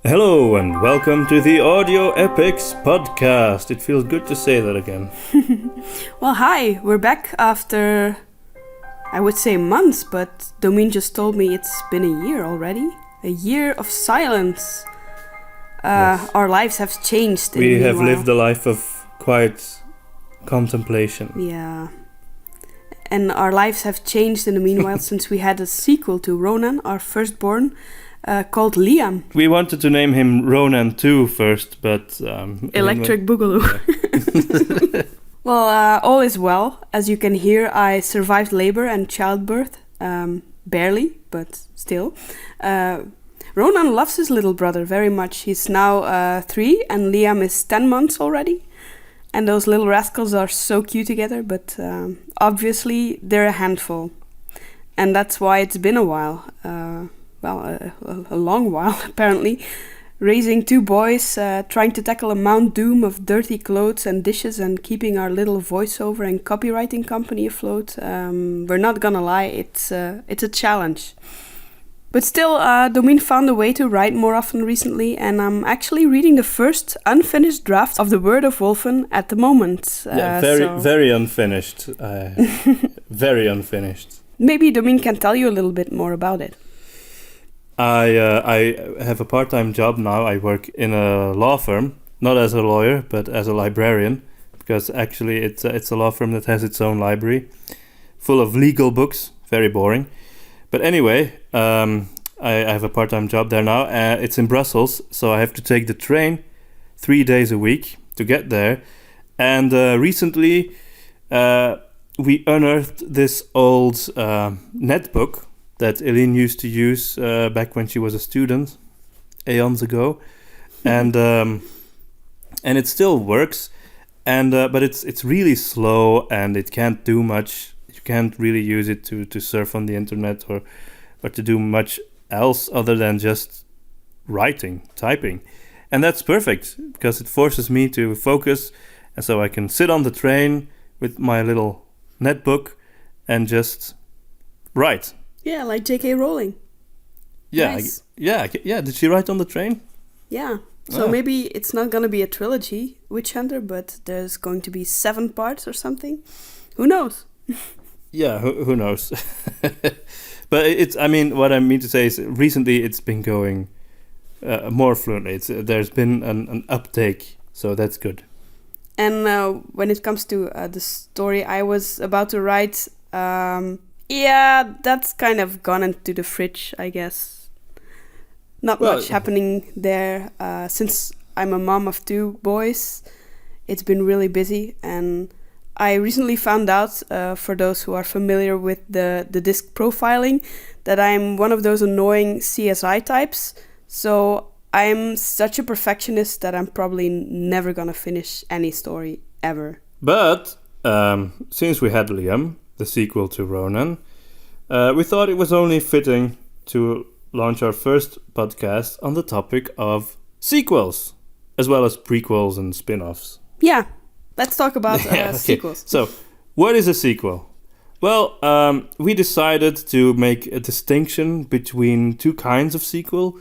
Hello and welcome to the Audio Epics podcast. It feels good to say that again. Well, hi, we're back after, I would say months, but Domien just told me it's been a year already. A year of silence. Yes. Our lives have changed. We have lived a life of quiet contemplation. Yeah. And our lives have changed in the meanwhile since we had a sequel to Ronan, our firstborn, called Liam. We wanted to name him Ronan 2 first, but... Electric Boogaloo. Yeah. Well, all is well. As you can hear, I survived labor and childbirth. Barely, but still. Ronan loves his little brother very much. He's now 3 and Liam is 10 months already. And those little rascals are so cute together, but obviously they're a handful. And that's why it's been a while. A long while, apparently. Raising 2 boys, trying to tackle a Mount Doom of dirty clothes and dishes and keeping our little voiceover and copywriting company afloat. We're not gonna lie, it's a challenge. But still, Domien found a way to write more often recently, and I'm actually reading the first unfinished draft of The Word of Wolfen at the moment. Very unfinished. Very unfinished. Maybe Domien can tell you a little bit more about it. I have a part-time job now. I work in a law firm, not as a lawyer, but as a librarian, because actually it's a law firm that has its own library, full of legal books, very boring. But anyway, I have a part-time job there now. It's in Brussels, so I have to take the train 3 days a week to get there. And recently, we unearthed this old netbook that Eline used to use back when she was a student, aeons ago, and it still works, but it's really slow and it can't do much. You can't really use it to surf on the internet or to do much else other than just typing, and that's perfect because it forces me to focus, and so I can sit on the train with my little netbook and just write. Yeah, like J.K. Rowling. Yeah, Nice. yeah. Did she write on the train? Yeah. So maybe it's not going to be a trilogy, Witch Hunter, but there's going to be 7 parts or something. Who knows? Yeah, who knows? But what I mean to say is recently it's been going more fluently. There's been an uptake, so that's good. And when it comes to the story I was about to write... yeah, that's kind of gone into the fridge, I guess. Not much happening there. Since I'm a mom of 2 boys, it's been really busy. And I recently found out, for those who are familiar with the disc profiling, that I'm one of those annoying CSI types. So I'm such a perfectionist that I'm probably never gonna finish any story ever. But since we had Liam, the sequel to Ronan, we thought it was only fitting to launch our first podcast on the topic of sequels, as well as prequels and spin-offs. Yeah, let's talk about sequels. So, what is a sequel? Well, we decided to make a distinction between 2 kinds of sequel.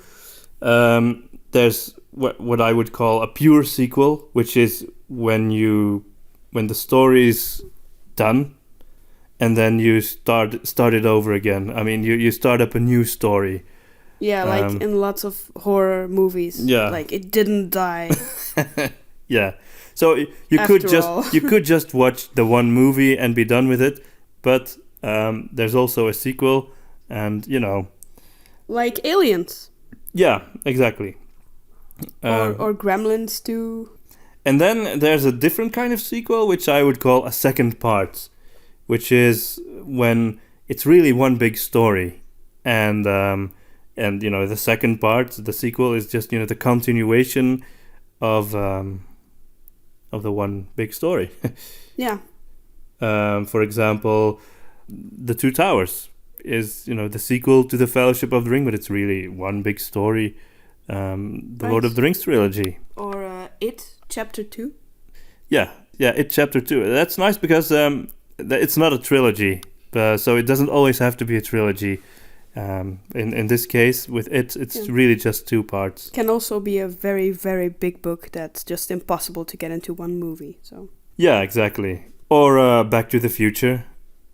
There's what I would call a pure sequel, which is when the story is done, and then you start it over again. I mean, you start up a new story. Yeah, like in lots of horror movies. Yeah. Like it didn't die. Yeah. So you could just watch the one movie and be done with it, but there's also a sequel, and like Aliens. Yeah, exactly. Or Gremlins too. And then there's a different kind of sequel, which I would call a second part, which is when it's really one big story, and the second part, the sequel, is just the continuation of the one big story. Yeah. For example, The Two Towers is the sequel to the Fellowship of the Ring, but it's really one big story. The Lord of the Rings trilogy. Or It Chapter 2. Yeah, It Chapter 2. That's nice because it's not a trilogy, so it doesn't always have to be a trilogy. In this case, with it's really just 2 parts. Can also be a very, very big book that's just impossible to get into one movie. So Yeah, exactly. Or Back to the Future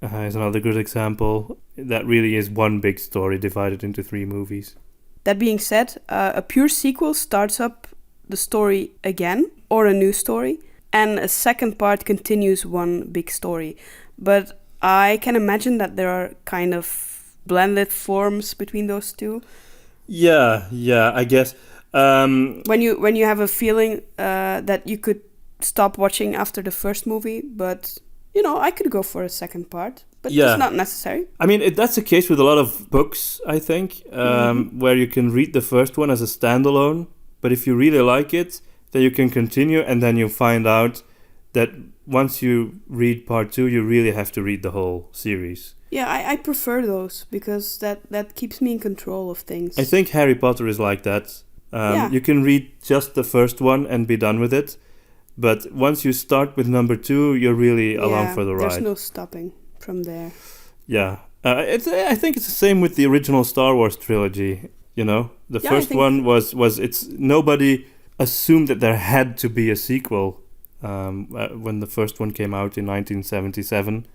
is another good example. That really is one big story divided into 3 movies. that being said, a pure sequel starts up the story again, or a new story, and a second part continues one big story. But I can imagine that there are kind of blended forms between those two. Yeah, I guess. When you have a feeling that you could stop watching after the first movie, but I could go for a second part, but it's not necessary. I mean, that's the case with a lot of books, I think, where you can read the first one as a standalone, but if you really like it, then you can continue, and then you find out that once you read part 2, you really have to read the whole series. Yeah, I prefer those, because that keeps me in control of things. I think Harry Potter is like that. You can read just the first one and be done with it. But once you start with number 2, you're really along for the ride. There's no stopping from there. Yeah. I think it's the same with the original Star Wars trilogy, The first one was nobody assumed that there had to be a sequel when the first one came out in 1977.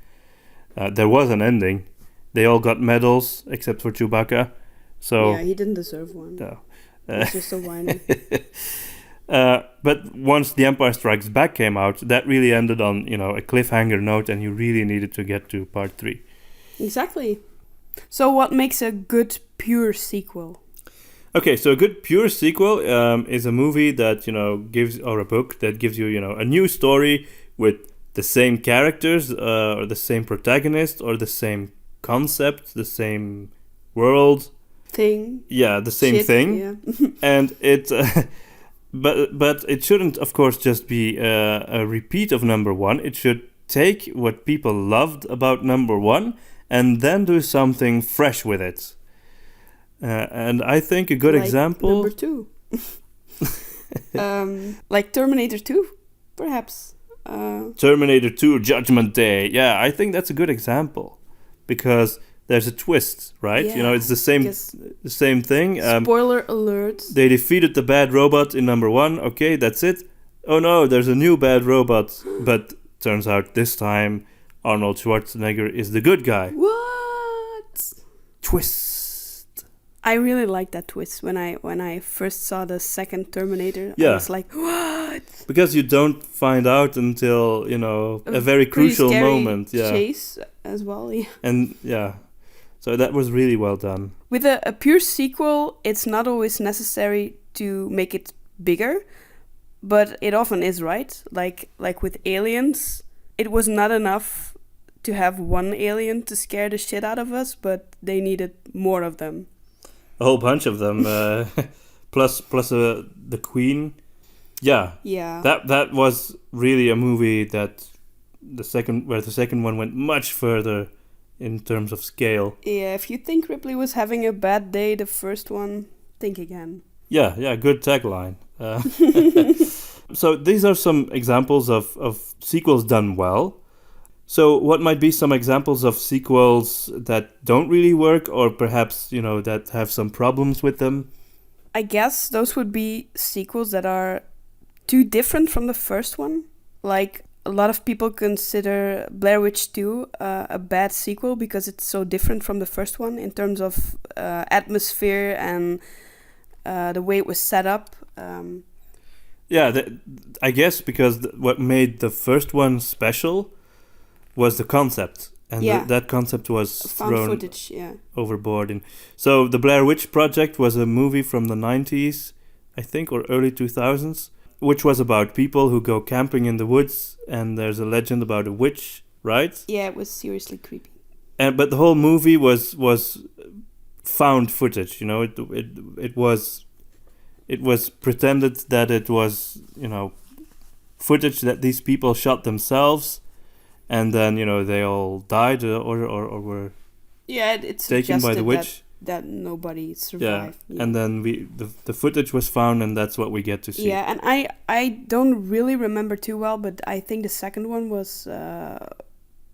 There was an ending. They all got medals except for Chewbacca. So yeah, he didn't deserve one. No. He's just a whiner. But once The Empire Strikes Back came out, that really ended on a cliffhanger note, and you really needed to get to part 3. Exactly. So what makes a good pure sequel? Okay, so a good pure sequel is a movie that or a book that gives you a new story with the same characters or the same protagonist or the same concept, the same world thing. Yeah, the same thing. Yeah. And it but it shouldn't, of course, just be a repeat of number 1. It should take what people loved about number 1 and then do something fresh with it. And I think a good example... Number 2. Like Terminator 2, perhaps. Terminator 2 Judgment Day. Yeah, I think that's a good example. Because there's a twist, right? Yeah, it's the same thing. Spoiler alert. They defeated the bad robot in number 1. Okay, that's it. Oh no, there's a new bad robot. But turns out this time Arnold Schwarzenegger is the good guy. What? Twist. I really liked that twist when I first saw the second Terminator. Yeah. I was like, what? Because you don't find out until, a very crucial moment. Yeah. Chase as well, yeah. And yeah. So that was really well done. With a pure sequel, it's not always necessary to make it bigger, but it often is, right? Like with Aliens, it was not enough to have one alien to scare the shit out of us, but they needed more of them. A whole bunch of them, plus the Queen. Yeah. That was really a movie that the second one went much further in terms of scale. Yeah, if you think Ripley was having a bad day, the first one, think again. Yeah, good tagline. So these are some examples of sequels done well. So what might be some examples of sequels that don't really work, or perhaps, that have some problems with them? I guess those would be sequels that are too different from the first one. Like, a lot of people consider Blair Witch 2 a bad sequel because it's so different from the first one in terms of atmosphere and the way it was set up. I guess because what made the first one special was the concept. And that concept was thrown footage, overboard. So the Blair Witch Project was a movie from the 90s, I think, or early 2000s, which was about people who go camping in the woods, and there's a legend about a witch, right? Yeah, it was seriously creepy. But the whole movie was found footage. It was pretended that it was footage that these people shot themselves. And then, they all died or were it's taken by the witch. That nobody survived. Yeah. And then the footage was found, and that's what we get to see. Yeah, and I don't really remember too well, but I think the second one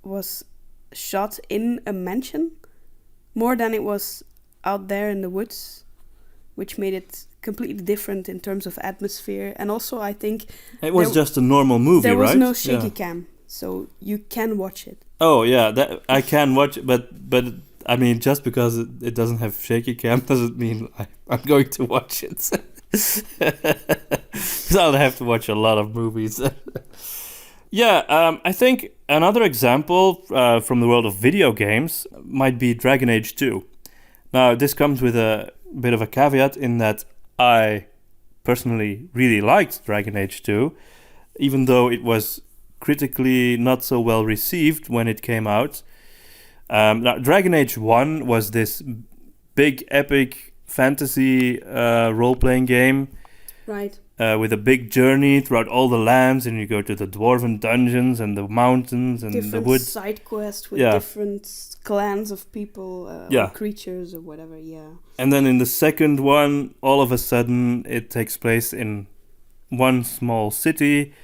was shot in a mansion more than it was out there in the woods, which made it completely different in terms of atmosphere. And also, I think It was just a normal movie, there was right? no shaky cam, so you can watch it. Oh yeah, that I can watch it, but I mean, just because it doesn't have shaky cam doesn't mean I'm going to watch it. Because I'll have to watch a lot of movies. I think another example from the world of video games might be Dragon Age 2. Now, this comes with a bit of a caveat in that I personally really liked Dragon Age 2, even though it was critically not so well received when it came out. Now, Dragon Age 1 was this big, epic fantasy role-playing game. Right. With a big journey throughout all the lands, and you go to the dwarven dungeons and the mountains and different the woods. Side quests with different clans of people, or creatures or whatever. Yeah. And then in the second one, all of a sudden, it takes place in one small city,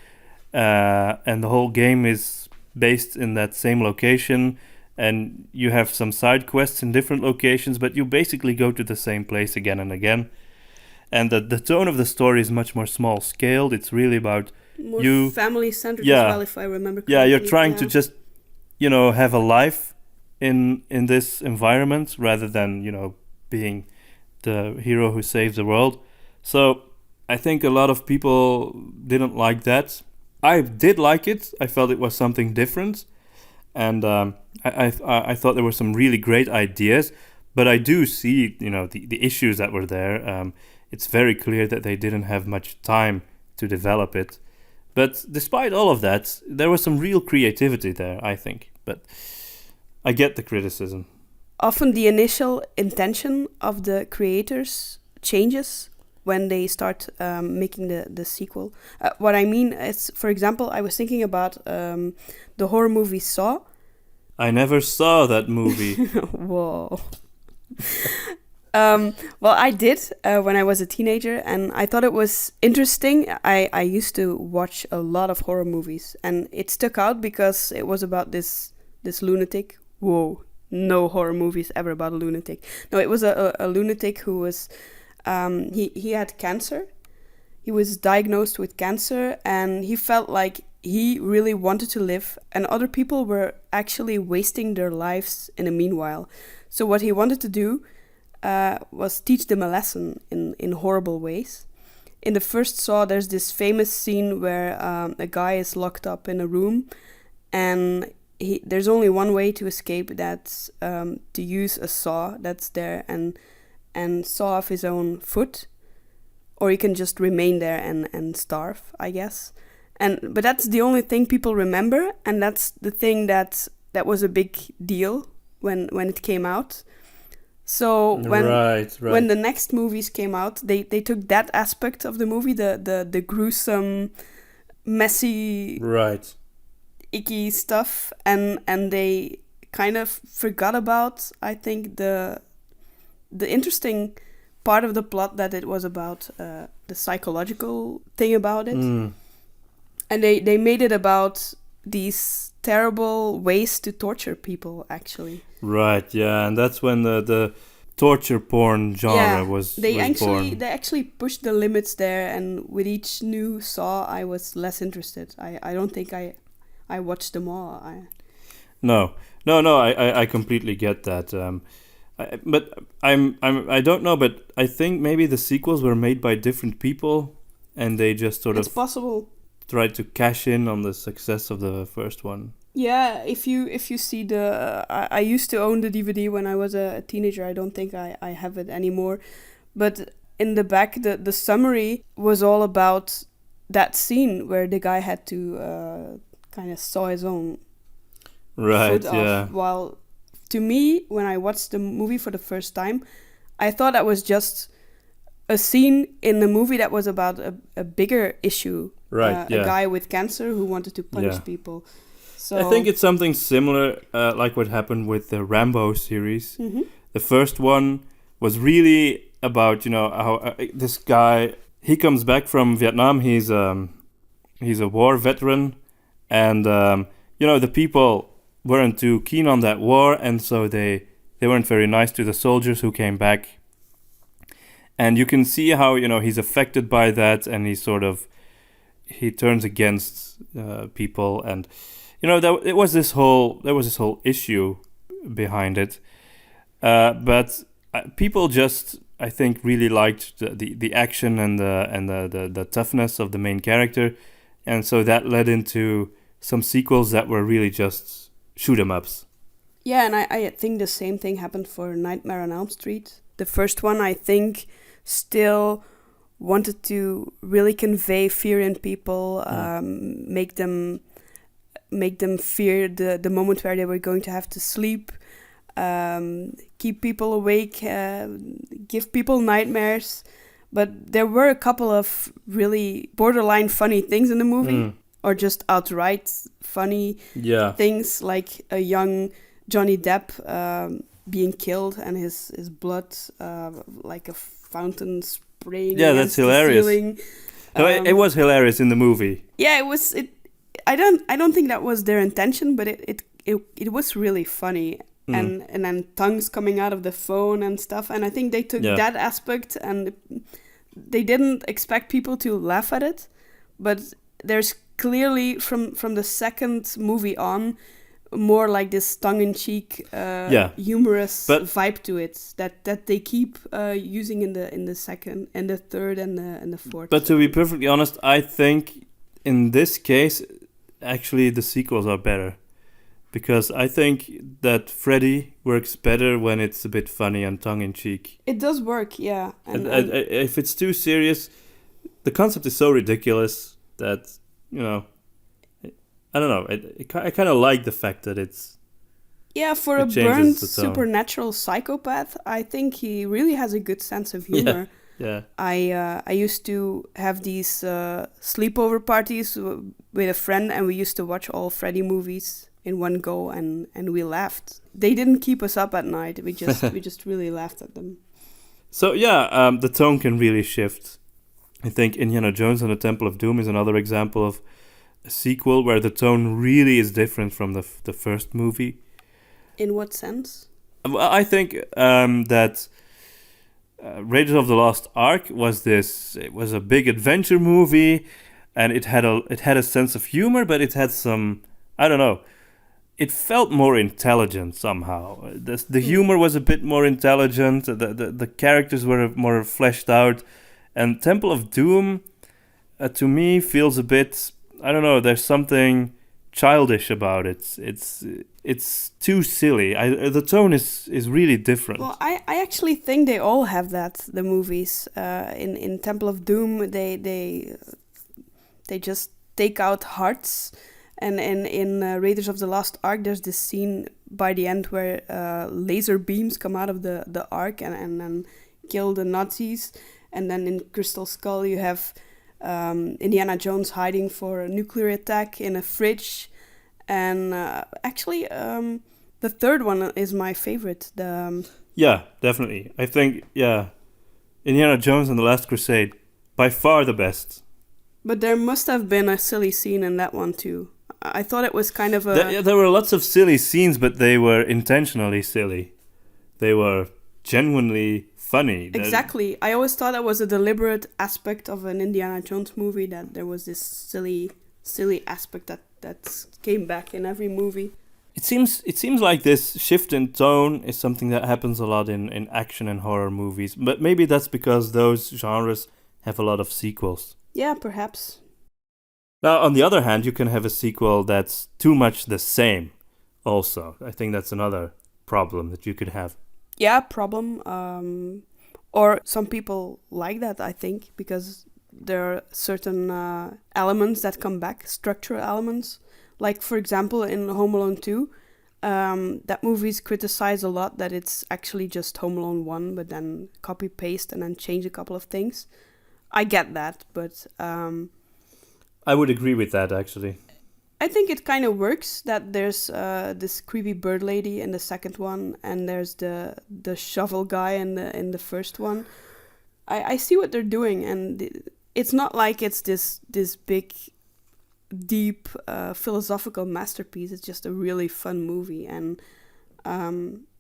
and the whole game is based in that same location. And you have some side quests in different locations, but you basically go to the same place again and again. And the tone of the story is much more small-scaled. It's really about more family-centered as well, if I remember correctly. Yeah, you're trying to just, have a life in this environment rather than, being the hero who saves the world. So I think a lot of people didn't like that. I did like it. I felt it was something different. And I thought there were some really great ideas. But I do see, the issues that were there. It's very clear that they didn't have much time to develop it. But despite all of that, there was some real creativity there, I think. But I get the criticism. Often the initial intention of the creators changes when they start making the sequel. What I mean is, for example, I was thinking about the horror movie Saw. I never saw that movie. Whoa. Well, I did when I was a teenager, and I thought it was interesting. I used to watch a lot of horror movies, and it stuck out because it was about this lunatic. Whoa, no horror movies ever about a lunatic. No, it was a lunatic who was, he had cancer. He was diagnosed with cancer, and he felt like he really wanted to live, and other people were actually wasting their lives in the meanwhile. So what he wanted to do was teach them a lesson in horrible ways. In the first Saw, there's this famous scene where a guy is locked up in a room, and there's only one way to escape. That's to use a saw that's there and saw off his own foot, or he can just remain there and starve, I guess. But that's the only thing people remember, and that's the thing that was a big deal when it came out. So when the next movies came out, they took that aspect of the movie, the gruesome, messy, icky stuff, and they kind of forgot about, I think, the interesting part of the plot, that it was about the psychological thing about it. And they made it about these terrible ways to torture people, actually. Right, yeah, and that's when the torture porn genre was born. They actually pushed the limits there, and with each new Saw, I was less interested. I don't think I watched them all. No, I completely get that. But I don't know, but I think maybe the sequels were made by different people, and they just sort of... It's possible. Tried to cash in on the success of the first one. Yeah, if you see the... I used to own the DVD when I was a teenager. I don't think I have it anymore. But in the back, the summary was all about that scene where the guy had to kind of saw his own foot off. While to me, when I watched the movie for the first time, I thought that was just a scene in the movie that was about a bigger issue. A guy with cancer who wanted to punish people. So I think it's something similar, like what happened with the Rambo series. Mm-hmm. The first one was really about, how this guy, he comes back from Vietnam. He's a war veteran, and the people weren't too keen on that war, and so they They weren't very nice to the soldiers who came back. And you can see how, he's affected by that, and he turns against people, and there was this whole issue behind it. But people just, I think, really liked the action and the toughness of the main character, and so that led into some sequels that were really just shoot 'em ups. Yeah, and I think the same thing happened for Nightmare on Elm Street. The first one, I think, still wanted to really convey fear in people, make them fear the moment where they were going to have to sleep, keep people awake, give people nightmares. But there were a couple of really borderline funny things in the movie, or just outright funny things, like a young Johnny Depp being killed and his blood like a fountain spraying. Yeah, that's hilarious. No, it was hilarious in the movie. Yeah, it was. I don't think that was their intention, but it was really funny. And then tongues coming out of the phone and stuff. And I think they took that aspect, and they didn't expect people to laugh at it. But there's clearly from the second movie on more like this tongue-in-cheek, humorous vibe to it that they keep using in the second and the third and the fourth. But to be perfectly honest, I think in this case, actually the sequels are better, because I think that Freddy works better when it's a bit funny and tongue-in-cheek. It does work, yeah. And if it's too serious, the concept is so ridiculous that I don't know. I kind of like the fact that it's... Yeah, for a burned supernatural psychopath, I think he really has a good sense of humor. Yeah. I used to have these sleepover parties with a friend, and we used to watch all Freddy movies in one go, and we laughed. They didn't keep us up at night. We just really laughed at them. So the tone can really shift. I think Indiana Jones and the Temple of Doom is another example of a sequel where the tone really is different from the first movie. In what sense? Well, I think that Raiders of the Lost Ark was a big adventure movie, and it had a sense of humor, but it had some, I don't know, it felt more intelligent somehow. The humor was a bit more intelligent. The characters were more fleshed out, and Temple of Doom, to me, feels a bit, I don't know, there's something childish about it. It's too silly. The tone is really different. Well, I actually think they all have that, the movies. In Temple of Doom, they just take out hearts. And in Raiders of the Lost Ark, there's this scene by the end where laser beams come out of the Ark and then kill the Nazis. And then in Crystal Skull, you have Indiana Jones hiding for a nuclear attack in a fridge. And actually, the third one is my favorite. Yeah, definitely. I think, Indiana Jones and the Last Crusade, by far the best. But there must have been a silly scene in that one too. I thought it was kind of a... There were lots of silly scenes, but they were intentionally silly. They were genuinely funny. Exactly. I always thought that was a deliberate aspect of an Indiana Jones movie, that there was this silly aspect that came back in every movie. It seems like this shift in tone is something that happens a lot in action and horror movies. But maybe that's because those genres have a lot of sequels. Yeah, perhaps. Now, on the other hand, you can have a sequel that's too much the same also. I think that's another problem that you could have. Yeah, problem. Or some people like that, I think, because there are certain elements that come back, structural elements. Like, for example, in Home Alone 2, that movie's criticized a lot that it's actually just Home Alone 1, but then copy-paste and then change a couple of things. I get that, but... I would agree with that, actually. I think it kind of works that there's this creepy bird lady in the second one, and there's the shovel guy in the first one. I see what they're doing, and it's not like it's this big, deep, philosophical masterpiece. It's just a really fun movie, and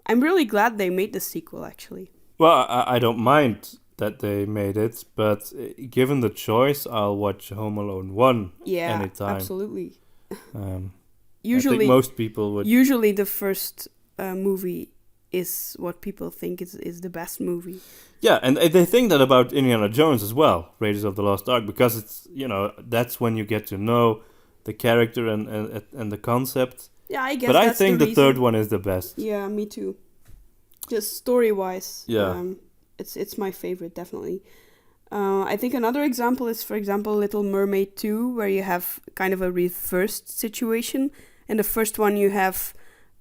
I'm really glad they made the sequel, actually. Well, I don't mind that they made it, but given the choice, I'll watch Home Alone 1 anytime. Absolutely. I Usually, think most people would. Usually the first movie is what people think is the best movie. Yeah, and they think that about Indiana Jones as well, Raiders of the Lost Ark, because it's, that's when you get to know the character and the concept. Yeah, I guess. But I that's think the the third reason. one is the best. Yeah, me too. Just story-wise, Yeah. It's my favorite, definitely. I think another example is, for example, Little Mermaid 2, where you have kind of a reversed situation. In the first one, you have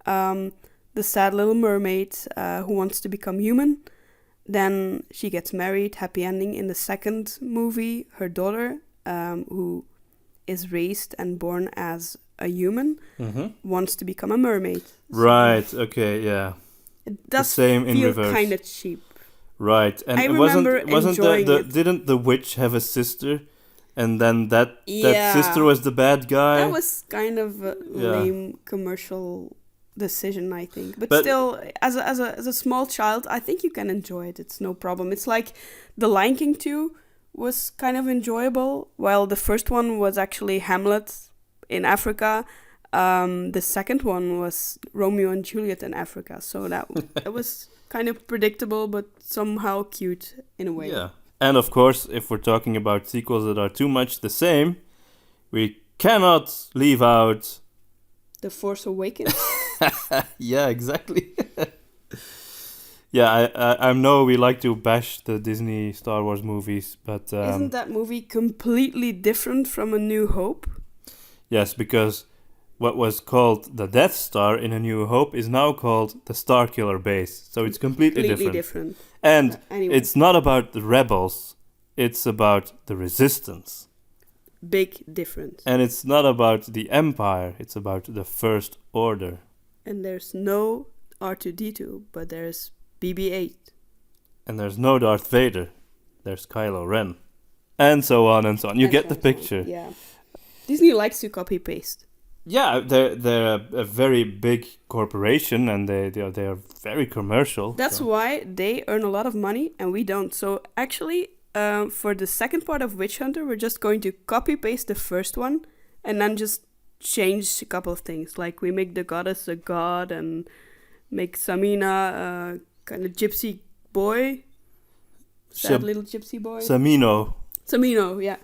the sad little mermaid who wants to become human. Then she gets married, happy ending. In the second movie, her daughter, who is raised and born as a human, wants to become a mermaid. Right, okay, yeah. It does same in feel reverse. kind of cheap. Right, and I it remember wasn't enjoying it. didn't the witch have a sister, and then that Yeah. sister was the bad guy? That was kind of a Yeah. lame commercial decision, I think. But But- still, as a small child, I think you can enjoy it. It's no problem. It's like The Lion King 2 was kind of enjoyable, while the first one was actually Hamlet in Africa. The second one was Romeo and Juliet in Africa. So that was kind of predictable, but somehow cute in a way. Yeah. And of course, if we're talking about sequels that are too much the same, we cannot leave out. The Force Awakens. Yeah, exactly. Yeah, I know we like to bash the Disney Star Wars movies, but Isn't that movie completely different from A New Hope? yes, because what was called the Death Star in A New Hope is now called the Star Killer Base. So it's completely different. And Anyway, it's not about the rebels, it's about the resistance. big difference. And it's not about the Empire, it's about the First Order. And there's no R2-D2, but there's BB-8. And there's no Darth Vader, there's Kylo Ren. And so on and so on. You get the picture. Yeah. Disney likes to copy-paste. Yeah, they're a very big corporation, and they are very commercial. That's why they earn a lot of money and we don't. So actually, for the second part of Witch Hunter, we're just going to copy-paste the first one and then just change a couple of things. Like we make the goddess a god and make Samina a kind of gypsy boy. Sad little gypsy boy. Samino, yeah.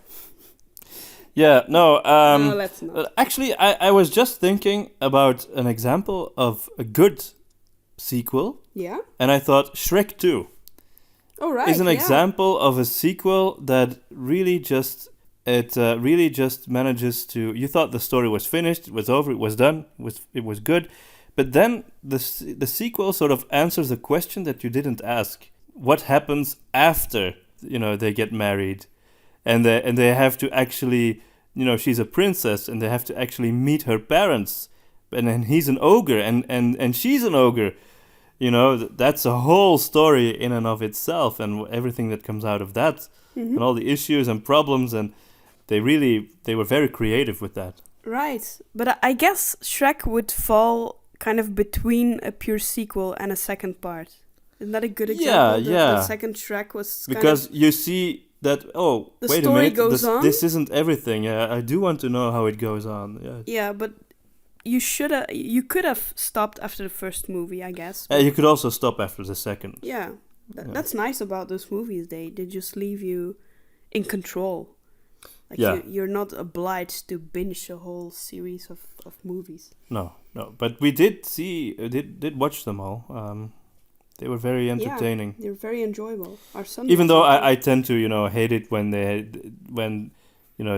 Yeah, no. No, let's not. Actually, I was just thinking about an example of a good sequel, Yeah? and I thought Shrek 2 Oh, right. is an yeah. example of a sequel that really just manages to. You thought the story was finished, it was over, it was done, it was good, but then the sequel sort of answers a question that you didn't ask. What happens after they get married, and they have to actually, she's a princess, and they have to actually meet her parents, and then he's an ogre, and she's an ogre. That's a whole story in and of itself, and everything that comes out of that, and all the issues and problems, and they were very creative with that. Right. But I guess Shrek would fall kind of between a pure sequel and a second part. Isn't that a good example? Yeah. The second Shrek was Because you see that, The wait a story minute, goes on. this isn't everything. I do want to know how it goes on. Yeah. Yeah, but you could have stopped after the first movie, I guess. You could also stop after the second. Yeah. Yeah. That's nice about those movies. They just leave you in control. Like Yeah. you're not obliged to binge a whole series of movies. No. But we did watch them all. They were very entertaining. Yeah, they're very enjoyable. Our son Even was though enjoying I tend to hate it when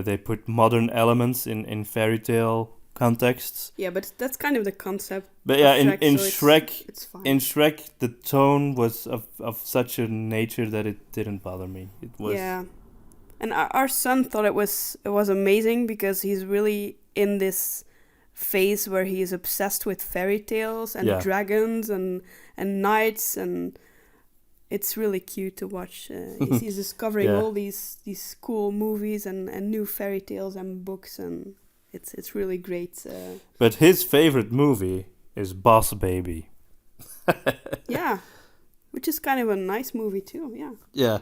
they put modern elements in fairy tale contexts. Yeah, but that's kind of the concept. But yeah, of in so Shrek, it's fine. in Shrek, the tone was of such a nature that it didn't bother me. It was Yeah, and our son thought it was amazing because he's really in this phase where he is obsessed with fairy tales and Yeah. dragons and knights, and it's really cute to watch. He's discovering Yeah. all these cool movies and new fairy tales and books, and it's really great. But his favorite movie is Boss Baby. Yeah, which is kind of a nice movie too. Yeah. Yeah.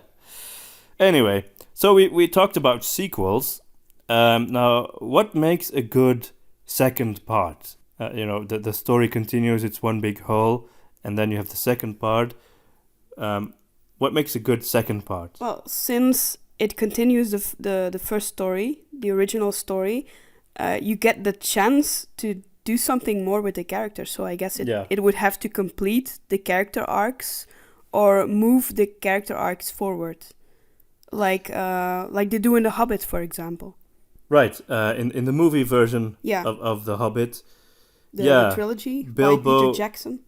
Anyway, so we talked about sequels. Now, what makes a good second part? The story continues, it's one big whole, and then you have the second part. What makes a good second part? Well, since it continues the first story, the original story, you get the chance to do something more with the character. So I guess it would have to complete the character arcs or move the character arcs forward, like they do in The Hobbit, for example. Right. In the movie version Yeah. of The Hobbit, the trilogy by Peter Jackson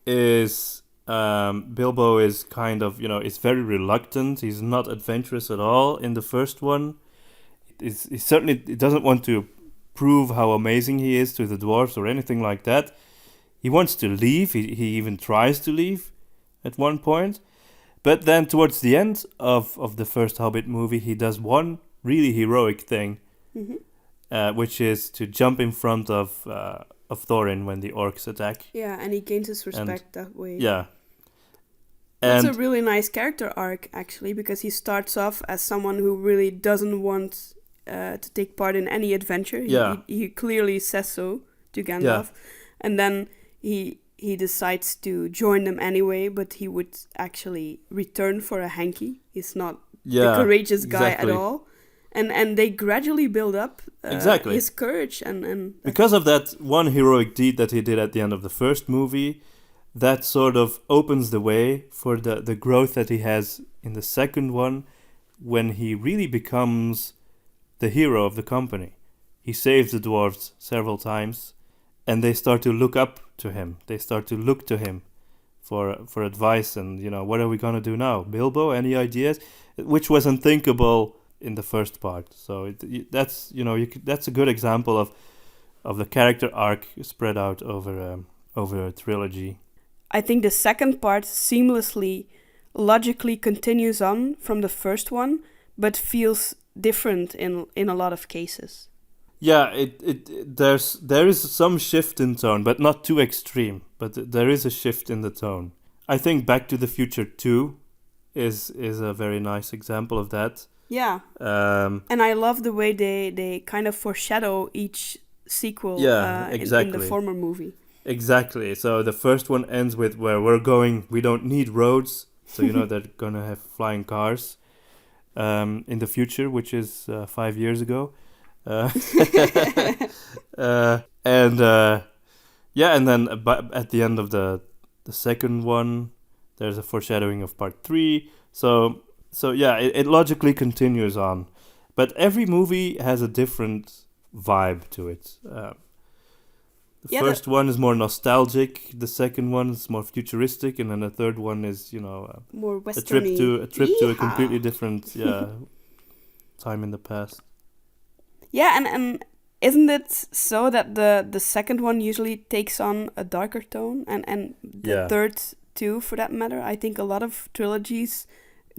is Bilbo is kind of, is very reluctant. He's not adventurous at all in the first one. He certainly doesn't want to prove how amazing he is to the dwarves or anything like that. He wants to leave. He even tries to leave at one point. But then towards the end of the first Hobbit movie, he does one really heroic thing, which is to jump in front of Thorin when the orcs attack. Yeah, and he gains his respect that way. Yeah. That's a really nice character arc, actually, because he starts off as someone who really doesn't want to take part in any adventure. He clearly says so to Gandalf. And then he decides to join them anyway, but he would actually return for a hanky. He's not the courageous guy at all. And they gradually build up his courage. And because of that one heroic deed that he did at the end of the first movie, that sort of opens the way for the growth that he has in the second one, when he really becomes the hero of the company. He saves the dwarves several times, and they start to look up to him. They start to look to him for advice, and what are we gonna do now, Bilbo? Any ideas? Which was unthinkable in the first part. So that's that's a good example of the character arc spread out over a trilogy. I think the second part seamlessly, logically continues on from the first one, but feels different in a lot of cases. Yeah, there is some shift in tone, but not too extreme. But there is a shift in the tone. I think Back to the Future 2 is a very nice example of that. Yeah. And I love the way they kind of foreshadow each sequel in the former movie. Exactly. So the first one ends with where we're going. We don't need roads. So they're gonna have flying cars in the future, which is 5 years ago. And then at the end of the second one, there's a foreshadowing of part 3. So it logically continues on, but every movie has a different vibe to it. The first one is more nostalgic. The second one is more futuristic, and then the third one is more westerny. a trip to a completely different time in the past. Yeah, and isn't it so that the second one usually takes on a darker tone, and the third too, for that matter? I think a lot of trilogies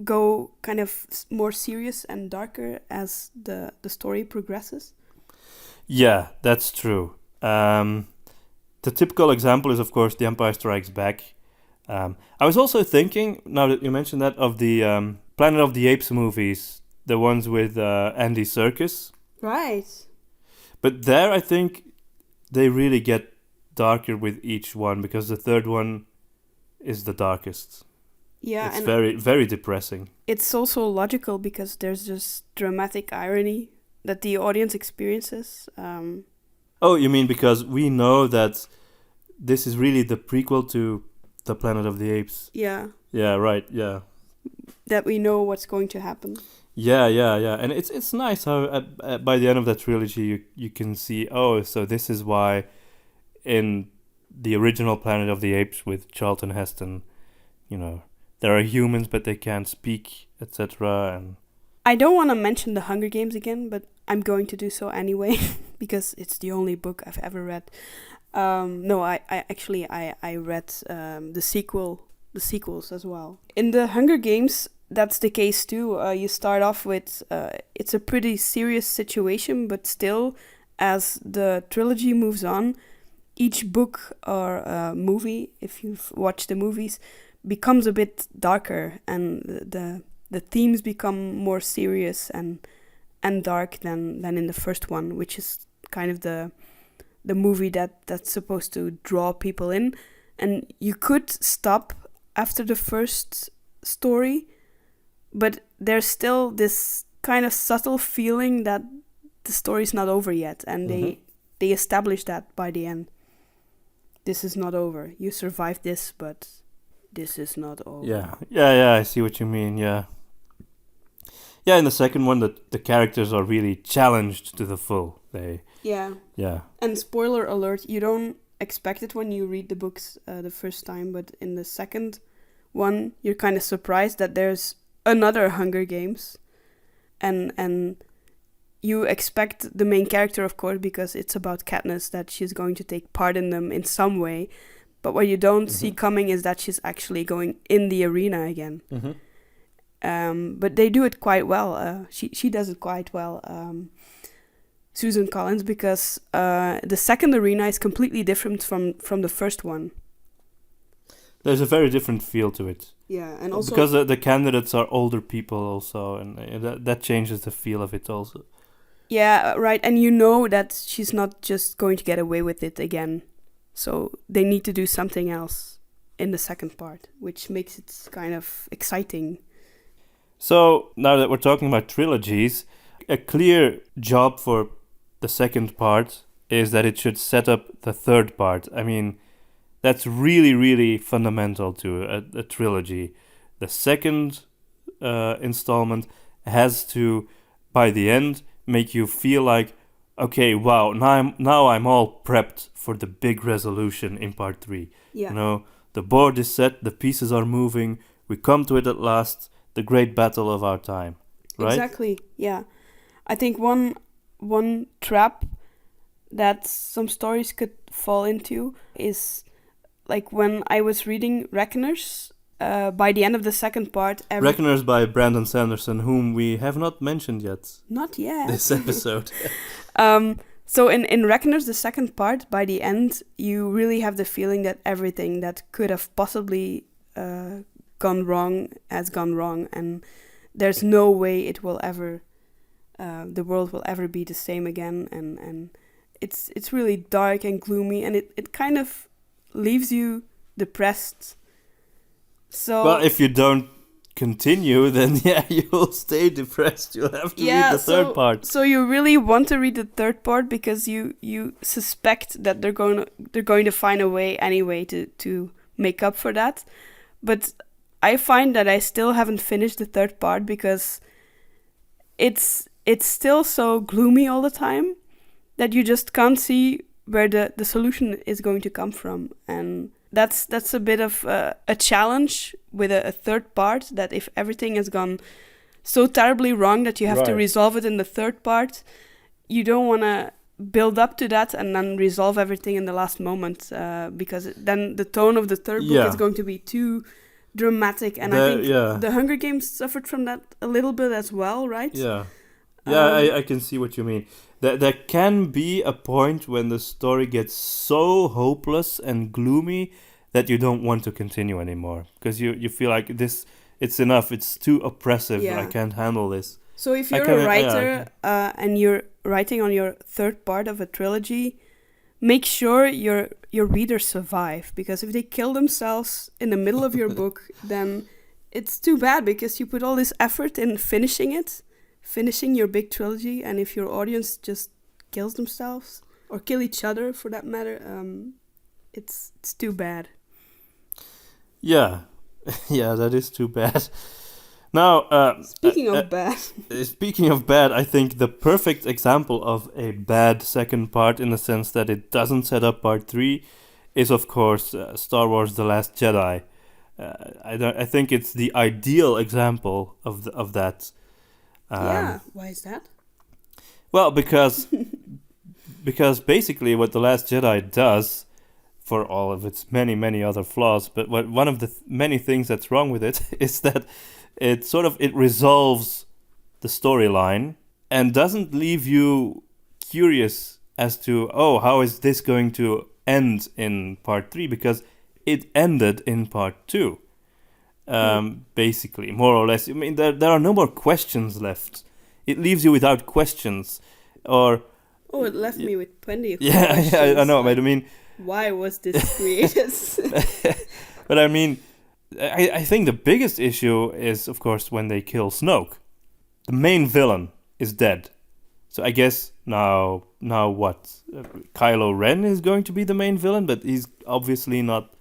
go kind of more serious and darker as the story progresses. Yeah, that's true. The typical example is, of course, The Empire Strikes Back. I was also thinking, now that you mentioned that, of the Planet of the Apes movies, the ones with Andy Serkis. Right. But there, I think they really get darker with each one, because the third one is the darkest. Yeah, it's very, very depressing. It's also logical because there's this dramatic irony that the audience experiences. Oh, you mean because we know that this is really the prequel to the Planet of the Apes? Yeah. Yeah, right, yeah. That we know what's going to happen. Yeah. And it's nice how by the end of that trilogy you can see, so this is why in the original Planet of the Apes with Charlton Heston, there are humans but they can't speak, etc. And I don't want to mention The Hunger Games again, but I'm going to do so anyway because it's the only book I've ever read. No, I read the sequels as well. In The Hunger Games, that's the case too. You start off with it's a pretty serious situation, but still, as the trilogy moves on, each book or movie, if you've watched the movies, becomes a bit darker, and the themes become more serious and dark than in the first one, which is kind of the movie that's supposed to draw people in. And you could stop after the first story, but there's still this kind of subtle feeling that the story's not over yet, and they establish that by the end. This is not over. You survived this, but this is not over. Yeah, I see what you mean, yeah. Yeah, in the second one, the characters are really challenged to the full. Yeah. And spoiler alert, you don't expect it when you read the books the first time, but in the second one, you're kind of surprised that there's another Hunger Games, and you expect the main character, of course, because it's about Katniss, that she's going to take part in them in some way. But what you don't see coming is that she's actually going in the arena again. But they do it quite well. She does it quite well, Susan Collins, because the second arena is completely different from the first one. There's a very different feel to it. Yeah, and also because the candidates are older people also, and that changes the feel of it also. Yeah, right. And you know that she's not just going to get away with it again. So they need to do something else in the second part, which makes it kind of exciting. So now that we're talking about trilogies, a clear job for the second part is that it should set up the third part. I mean, that's really, really fundamental to a trilogy. The second installment has to, by the end, make you feel like, okay, wow, now I'm all prepped for the big resolution in part 3. Yeah. You know, the board is set, the pieces are moving, we come to it at last, the great battle of our time, right? Exactly, yeah. I think one trap that some stories could fall into is, like, when I was reading Reckoners, by the end of the second part... Reckoners by Brandon Sanderson, whom we have not mentioned yet. Not yet. This episode. So in Reckoners, the second part, by the end, you really have the feeling that everything that could have possibly gone wrong has gone wrong, and there's no way it will ever... the world will ever be the same again, and it's really dark and gloomy, and it kind of leaves you depressed. So well, if you don't continue, then you'll stay depressed. You'll have to read the third part. So you really want to read the third part because you suspect that they're going to find a way anyway to make up for that. But I find that I still haven't finished the third part because it's still so gloomy all the time that you just can't see where the solution is going to come from. And that's a bit of a challenge with a third part, that if everything has gone so terribly wrong that you have to resolve it in the third part, you don't want to build up to that and then resolve everything in the last moment, because then the tone of the third book is going to be too dramatic. And I think the Hunger Games suffered from that a little bit as well, right? I can see what you mean. There can be a point when the story gets so hopeless and gloomy that you don't want to continue anymore, because you feel like it's enough, it's too oppressive, I can't handle this. So if you're a writer and you're writing on your third part of a trilogy, make sure your readers survive, because if they kill themselves in the middle of your book, then it's too bad, because you put all this effort in finishing your big trilogy, and if your audience just kills themselves or kill each other for that matter, it's too bad. Yeah, that is too bad. Now, speaking of bad, I think the perfect example of a bad second part, in the sense that it doesn't set up part 3, is of course Star Wars: The Last Jedi. I think it's the ideal example of that. Why is that? Well, because basically what The Last Jedi does, for all of its many, many other flaws, but one of the many things that's wrong with it is that it resolves the storyline and doesn't leave you curious as to, how is this going to end in part 3 because it ended in part 2. Basically, more or less. I mean, there are no more questions left. It leaves you without questions, or it left me with plenty of yeah, questions. I know. But I mean, why was this created? but I mean, I think the biggest issue is, of course, when they kill Snoke. The main villain is dead. So I guess now what? Kylo Ren is going to be the main villain, but he's obviously not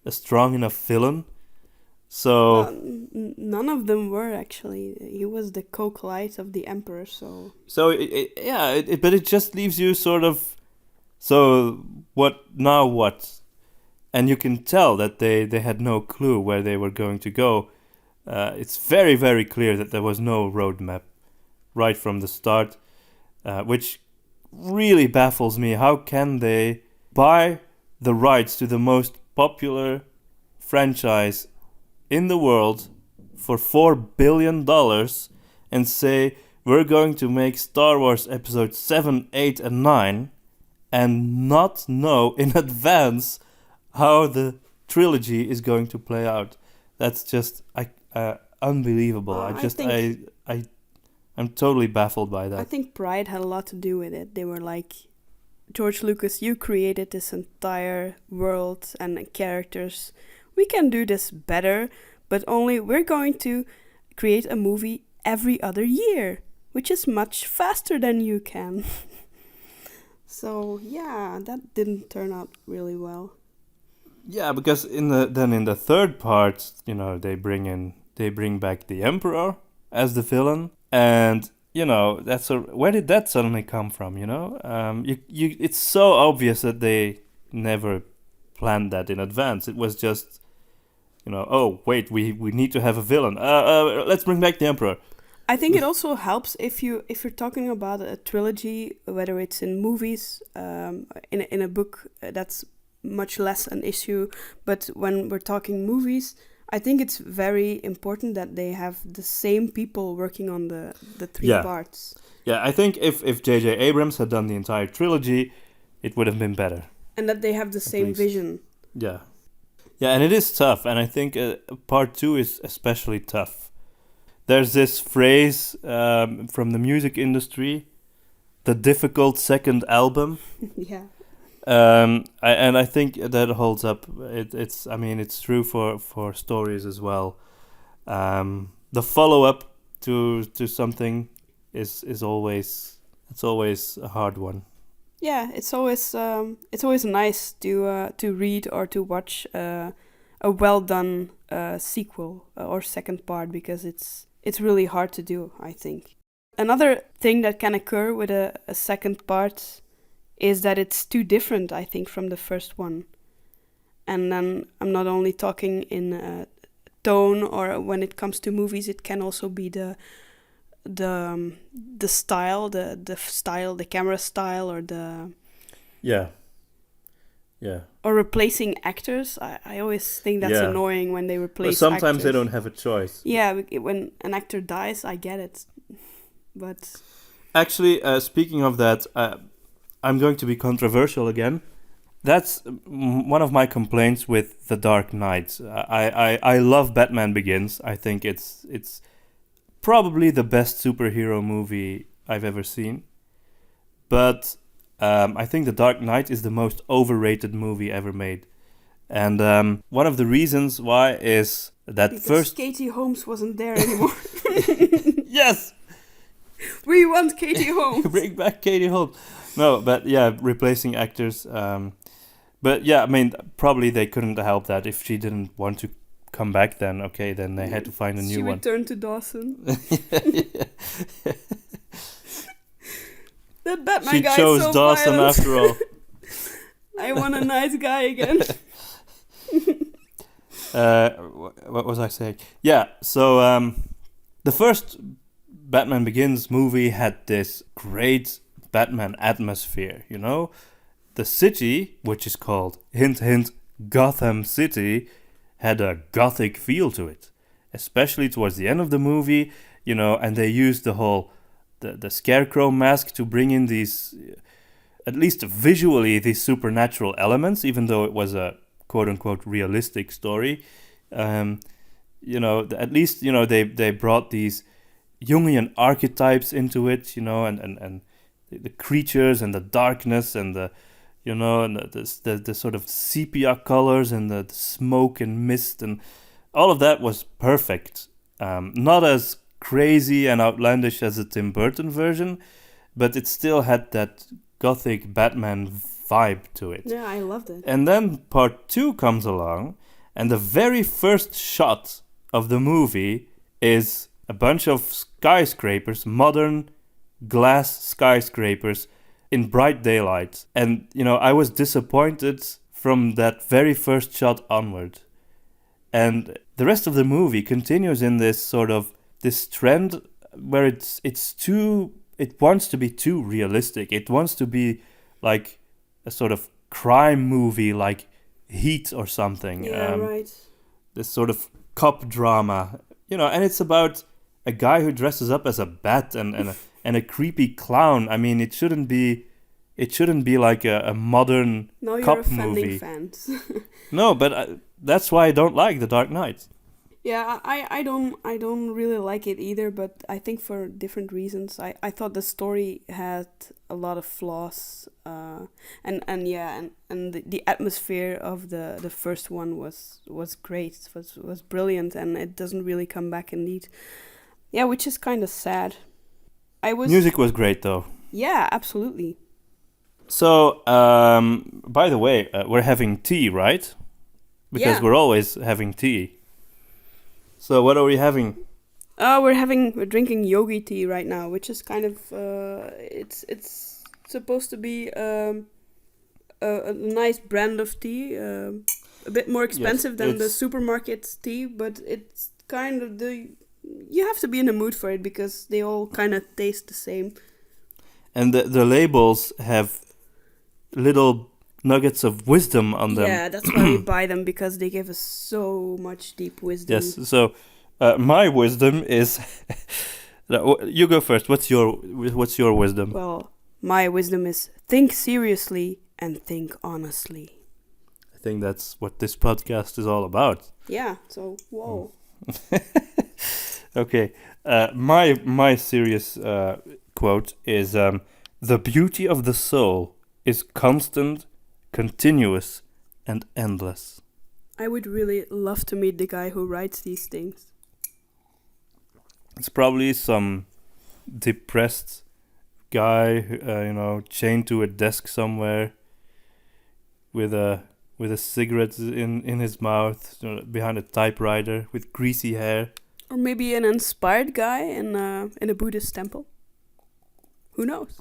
a strong enough villain. So none of them were actually. He was the acolyte of the Emperor, so. So but it just leaves you sort of. So what now? What? And you can tell that they had no clue where they were going to go. It's very, very clear that there was no roadmap right from the start, which really baffles me. How can they buy the rights to the most popular franchise in the world for $4 billion and say, we're going to make Star Wars episodes 7, 8, and 9 and not know in advance how the trilogy is going to play out? That's just unbelievable. I'm totally baffled by that. I think pride had a lot to do with it. They were like, George Lucas, you created this entire world and characters. We can do this better, but only we're going to create a movie every other year, which is much faster than you can. So yeah, that didn't turn out really well. Yeah, because in the third part, they bring back the Emperor as the villain, and where did that suddenly come from? It's so obvious that they never planned that in advance. It was just, oh wait, we need to have a villain. Let's bring back the Emperor. I think it also helps if you're talking about a trilogy, whether it's in movies, in a book, that's much less an issue. But when we're talking movies, I think it's very important that they have the same people working on the three parts. Yeah, I think if J.J. Abrams had done the entire trilogy, it would have been better. And that they have the same vision. Yeah. Yeah, and it is tough, and I think part 2 is especially tough. There's this phrase from the music industry, the difficult second album. Yeah. I think that holds up. It's true for stories as well. The follow-up to something is always a hard one. Yeah, it's always nice to read or to watch a well done sequel or second part, because it's really hard to do, I think. Another thing that can occur with a second part is that it's too different, I think, from the first one. And then I'm not only talking in tone, or when it comes to movies, it can also be the style, the camera style, or the or replacing actors. I always think that's annoying when they replace. But sometimes actors. They don't have a choice. Yeah, when an actor dies, I get it, but actually, speaking of that, I'm going to be controversial again. That's one of my complaints with The Dark Knight. I love Batman Begins. I think it's probably the best superhero movie I've ever seen. But I think The Dark Knight is the most overrated movie ever made. And one of the reasons why is that because Katie Holmes wasn't there anymore. Yes! We want Katie Holmes! Bring back Katie Holmes. No, but yeah, replacing actors. But yeah, I mean, probably they couldn't help that. If she didn't want to come back, then okay, then they had to find a new one. She returned to Dawson. That Batman guy is so She chose Dawson violent. after all. I want a nice guy again. What was I saying? Yeah, so the first Batman Begins movie had this great Batman atmosphere, The city, which is called, hint, hint, Gotham City, had a gothic feel to it. Especially towards the end of the movie, and they used the whole, the scarecrow mask to bring in these at least visually, these supernatural elements, even though it was a quote-unquote realistic story. At least, they brought these Jungian archetypes into it, and the creatures and the darkness and the sort of sepia colors and the smoke and mist, and all of that was perfect. Not as crazy and outlandish as the Tim Burton version, but it still had that gothic Batman vibe to it. Yeah, I loved it. And then part 2 comes along, and the very first shot of the movie is a bunch of skyscrapers, modern glass skyscrapers in bright daylight. And, I was disappointed from that very first shot onward. And the rest of the movie continues in this trend where it wants to be too realistic. It wants to be like a sort of crime movie like Heat or something. Yeah, right. This sort of cop drama, and it's about a guy who dresses up as a bat and a creepy clown. I mean, it shouldn't be like a modern cop movie. Fans. No, but that's why I don't like The Dark Knight. Yeah, I don't really like it either, but I think for different reasons. I thought the story had a lot of flaws, and the atmosphere of the first one was great, was brilliant, and it doesn't really come back indeed. Yeah, which is kind of sad. Music was great though. Yeah, absolutely. So, by the way, we're having tea, right? Because we're always having tea. So what are we having? We're drinking yogi tea right now, which is kind of it's supposed to be a nice brand of tea, a bit more expensive than the supermarket tea, but it's kind of you have to be in the mood for it because they all kind of taste the same. And the labels have little nuggets of wisdom on them. Yeah, that's why we buy them, because they give us so much deep wisdom. Yes, so my wisdom is... You go first. What's your wisdom? Well, my wisdom is think seriously and think honestly. I think that's what this podcast is all about. Yeah, so, whoa. Okay, my serious quote is, the beauty of the soul is constant, continuous, and endless. I would really love to meet the guy who writes these things. It's probably some depressed guy, chained to a desk somewhere, with a cigarette in his mouth, behind a typewriter, with greasy hair. Or maybe an inspired guy in a Buddhist temple. Who knows?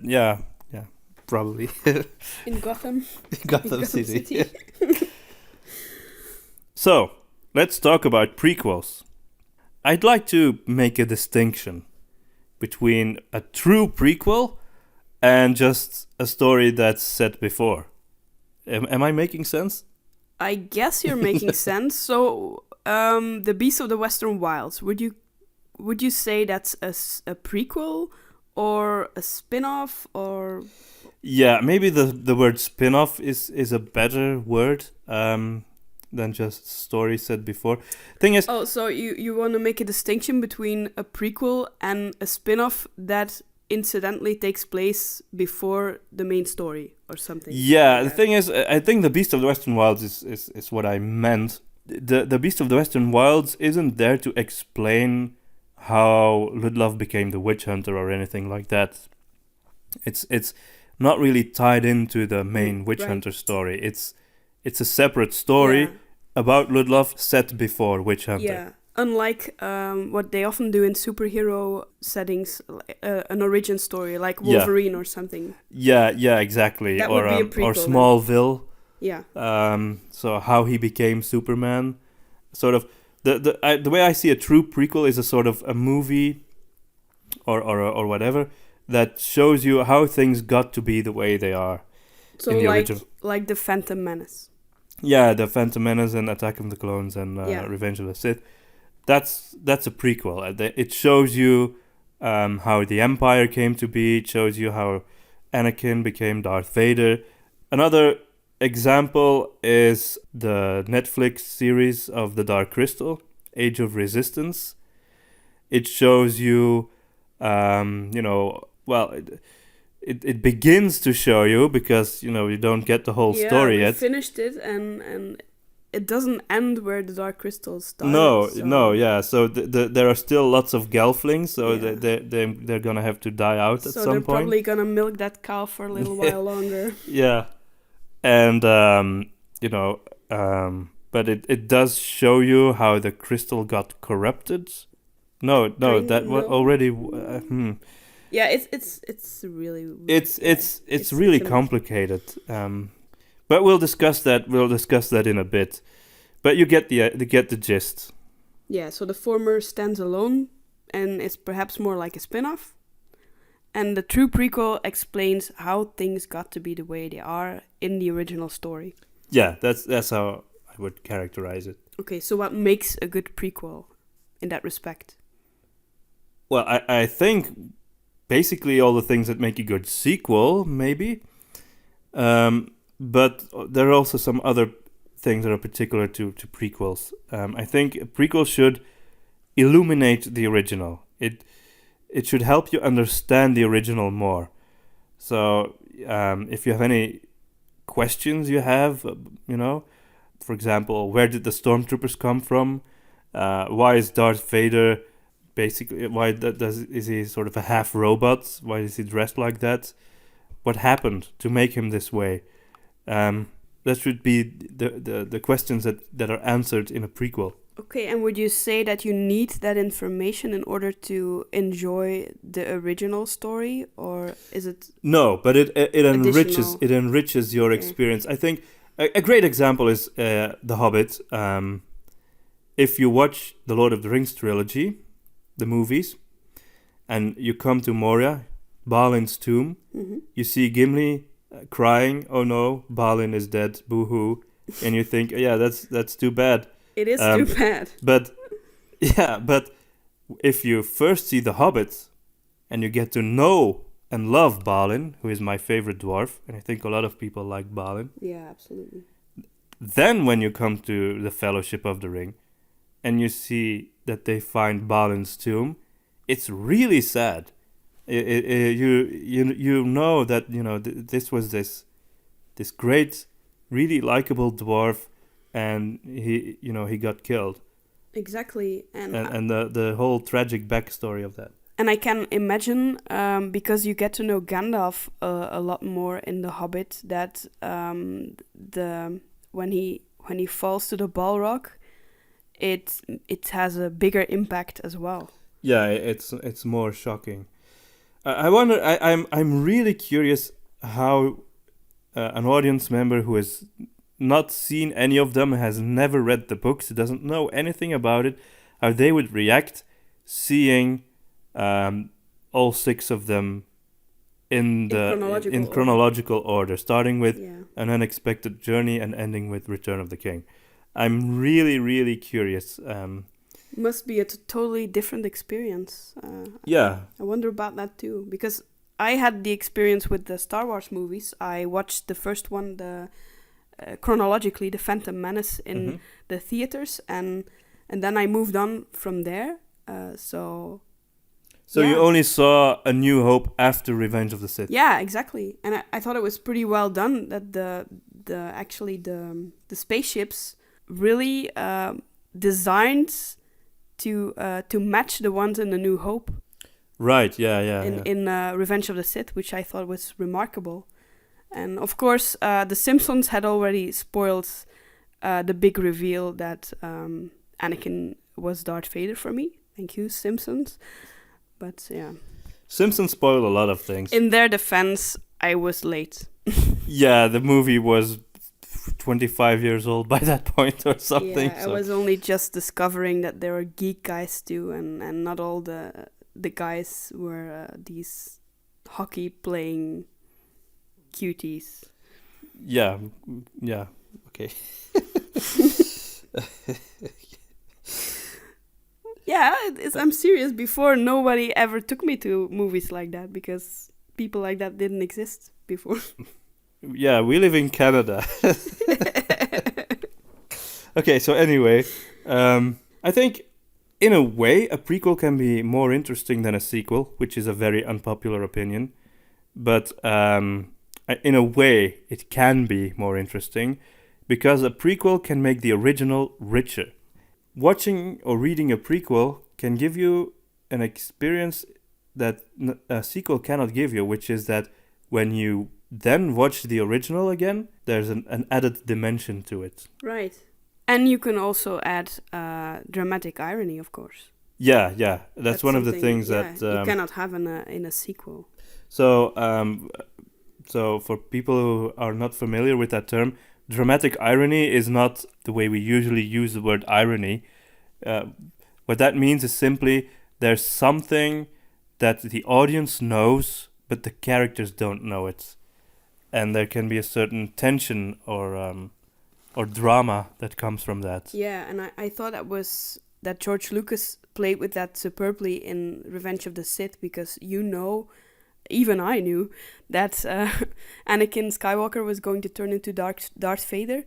Yeah, probably. In Gotham. Gotham City. So, let's talk about prequels. I'd like to make a distinction between a true prequel and just a story that's set before. Am I making sense? I guess you're making sense. So, The Beast of the Western Wilds, would you say that's a prequel or a spin-off, or... Yeah, maybe the word spin-off is a better word than just story said before. Thing is... Oh, so you want to make a distinction between a prequel and a spin-off that incidentally takes place before the main story or something? Yeah, the thing is, I think The Beast of the Western Wilds is what I meant. The Beast of the Western Wilds isn't there to explain how Ludlov became the witch hunter or anything like that. It's not really tied into the main witch hunter story. It's a separate story about Ludlov set before witch hunter. Yeah, unlike what they often do in superhero settings, an origin story like Wolverine or something. Yeah, exactly. That would be a prequel, or Smallville. Yeah. So how he became Superman, sort of the way I see a true prequel is a sort of a movie, or whatever, that shows you how things got to be the way they are. So in the original. Like the Phantom Menace. Yeah, the Phantom Menace and Attack of the Clones and Revenge of the Sith. That's a prequel. It shows you how the Empire came to be. It shows you how Anakin became Darth Vader. Another example is the Netflix series of the Dark Crystal, Age of Resistance. It shows you, it begins to show you, because, you don't get the whole story yet. Yeah, we finished it, and it doesn't end where the Dark Crystal started. So there are still lots of gelflings, so they're gonna have to die out at some point. So they're probably gonna milk that cow for a little while longer. Yeah. And, but it does show you how the crystal got corrupted. Already... Yeah, it's really... It's really complicated. But we'll discuss that. We'll discuss that in a bit. But you get the gist. Yeah, so the former stands alone, and it's perhaps more like a spin-off. And the true prequel explains how things got to be the way they are in the original story. Yeah, that's how I would characterize it. Okay, so what makes a good prequel in that respect? Well, I think basically all the things that make a good sequel, maybe. But there are also some other things that are particular to prequels. I think a prequel should illuminate the original. It should help you understand the original more. So if you have any questions you have, for example, where did the stormtroopers come from? Why is Darth Vader basically, is he sort of a half robot? Why is he dressed like that? What happened to make him this way? That should be the questions that are answered in a prequel. Okay, and would you say that you need that information in order to enjoy the original story, or is it? No, but it enriches your experience. I think a great example is The Hobbit. If you watch the Lord of the Rings trilogy, the movies, and you come to Moria, Balin's tomb, you see Gimli crying, "Oh no, Balin is dead, boo-hoo," and you think, "Yeah, that's too bad." It is too bad. But if you first see The Hobbit and you get to know and love Balin, who is my favorite dwarf, and I think a lot of people like Balin. Yeah, absolutely. Then when you come to the Fellowship of the Ring and you see that they find Balin's tomb, it's really sad. You know that this was this great, really likable dwarf, and he got killed. Exactly, and the whole tragic backstory of that. And I can imagine, because you get to know Gandalf a lot more in The Hobbit, that when he falls to the Balrog, it has a bigger impact as well. Yeah, it's more shocking. I wonder. I'm really curious how an audience member who has not seen any of them, has never read the books, doesn't know anything about it, how they would react seeing all 6 of them in chronological order, starting with An Unexpected Journey and ending with Return of the King. I'm really, really curious. Must be a totally different experience. I wonder about that too, because I had the experience with the Star Wars movies. I watched the first one, chronologically, The Phantom Menace in the theaters, and then I moved on from there. So you only saw A New Hope after Revenge of the Sith. Yeah, exactly. And I thought it was pretty well done that the spaceships really designed to match the ones in A New Hope. Right. Yeah. In Revenge of the Sith, which I thought was remarkable. And of course, The Simpsons had already spoiled the big reveal that Anakin was Darth Vader for me. Thank you, Simpsons. But yeah. Simpsons spoiled a lot of things. In their defense, I was late. Yeah, the movie was 25 years old by that point or something. Yeah, I was only just discovering that there were geek guys too, and not all the guys were these hockey-playing cuties. Yeah, okay. Yeah, I'm serious. Before, nobody ever took me to movies like that because people like that didn't exist before. Yeah, we live in Canada. Okay, so anyway, I think in a way a prequel can be more interesting than a sequel, which is a very unpopular opinion. But in a way, it can be more interesting because a prequel can make the original richer. Watching or reading a prequel can give you an experience that a sequel cannot give you, which is that when you then watch the original again, there's an added dimension to it. Right. And you can also add dramatic irony, of course. Yeah. That's one of the things that you cannot have in a sequel. So for people who are not familiar with that term, dramatic irony is not the way we usually use the word irony. What that means is simply there's something that the audience knows, but the characters don't know it. And there can be a certain tension or drama that comes from that. Yeah, and I thought that George Lucas played with that superbly in Revenge of the Sith, because even I knew that Anakin Skywalker was going to turn into Darth Vader,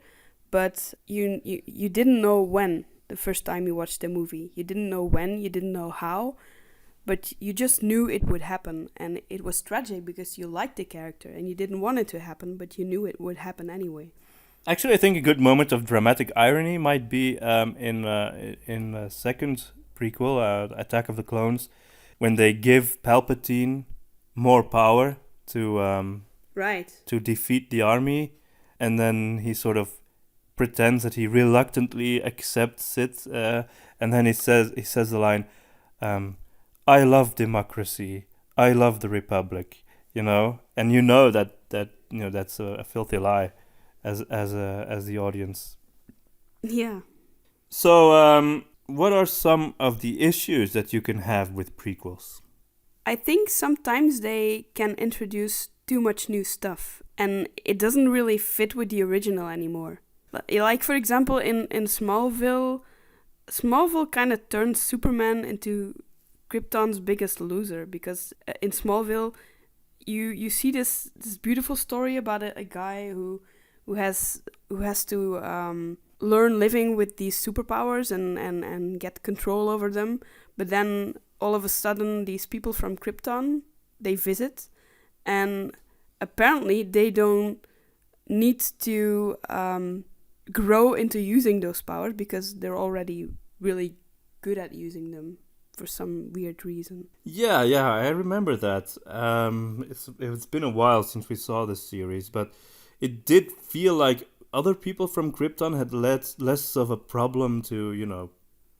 but you didn't know when the first time you watched the movie. You didn't know when, you didn't know how, but you just knew it would happen, and it was tragic because you liked the character and you didn't want it to happen, but you knew it would happen anyway. Actually, I think a good moment of dramatic irony might be in the second prequel, Attack of the Clones, when they give Palpatine more power to defeat the army, and then he sort of pretends that he reluctantly accepts it, and then he says the line, "I love democracy. I love the Republic." And that's a filthy lie, as the audience. Yeah. So, what are some of the issues that you can have with prequels? I think sometimes they can introduce too much new stuff, and it doesn't really fit with the original anymore. Like, for example, in Smallville kind of turns Superman into Krypton's biggest loser, because in Smallville you see this beautiful story about a guy who has to learn living with these superpowers and get control over them, but then all of a sudden these people from Krypton, they visit, and apparently they don't need to grow into using those powers because they're already really good at using them for some weird reason. Yeah, I remember that. It's been a while since we saw this series, but it did feel like other people from Krypton had less of a problem to,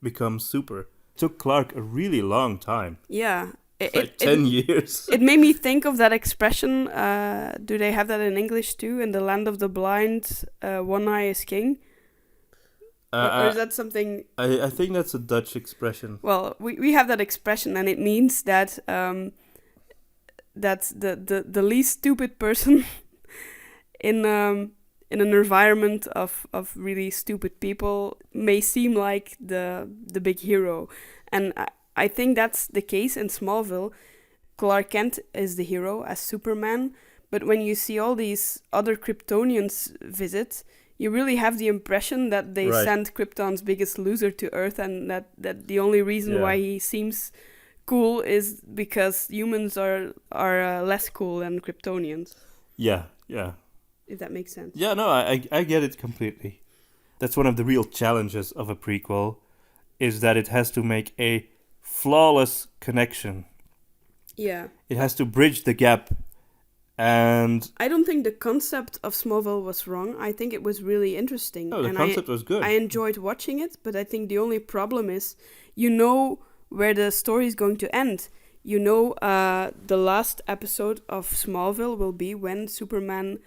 become super. It took Clark a really long time. Yeah. 10 years. It made me think of that expression. Do they have that in English too? In the land of the blind, one eye is king. Or is that something? I think that's a Dutch expression. Well, we have that expression, and it means that that the least stupid person in an environment of really stupid people may seem like the big hero, and I think that's the case in Smallville. Clark Kent is the hero as Superman, but when you see all these other Kryptonians visit, you really have the impression that they sent Krypton's biggest loser to Earth, and that the only reason why he seems cool is because humans are less cool than Kryptonians. Yeah. If that makes sense. Yeah, no, I get it completely. That's one of the real challenges of a prequel, is that it has to make a flawless connection. Yeah. It has to bridge the gap. And I don't think the concept of Smallville was wrong. I think it was really interesting. No, the concept was good. I enjoyed watching it, but I think the only problem is, where the story is going to end. The last episode of Smallville will be when Superman,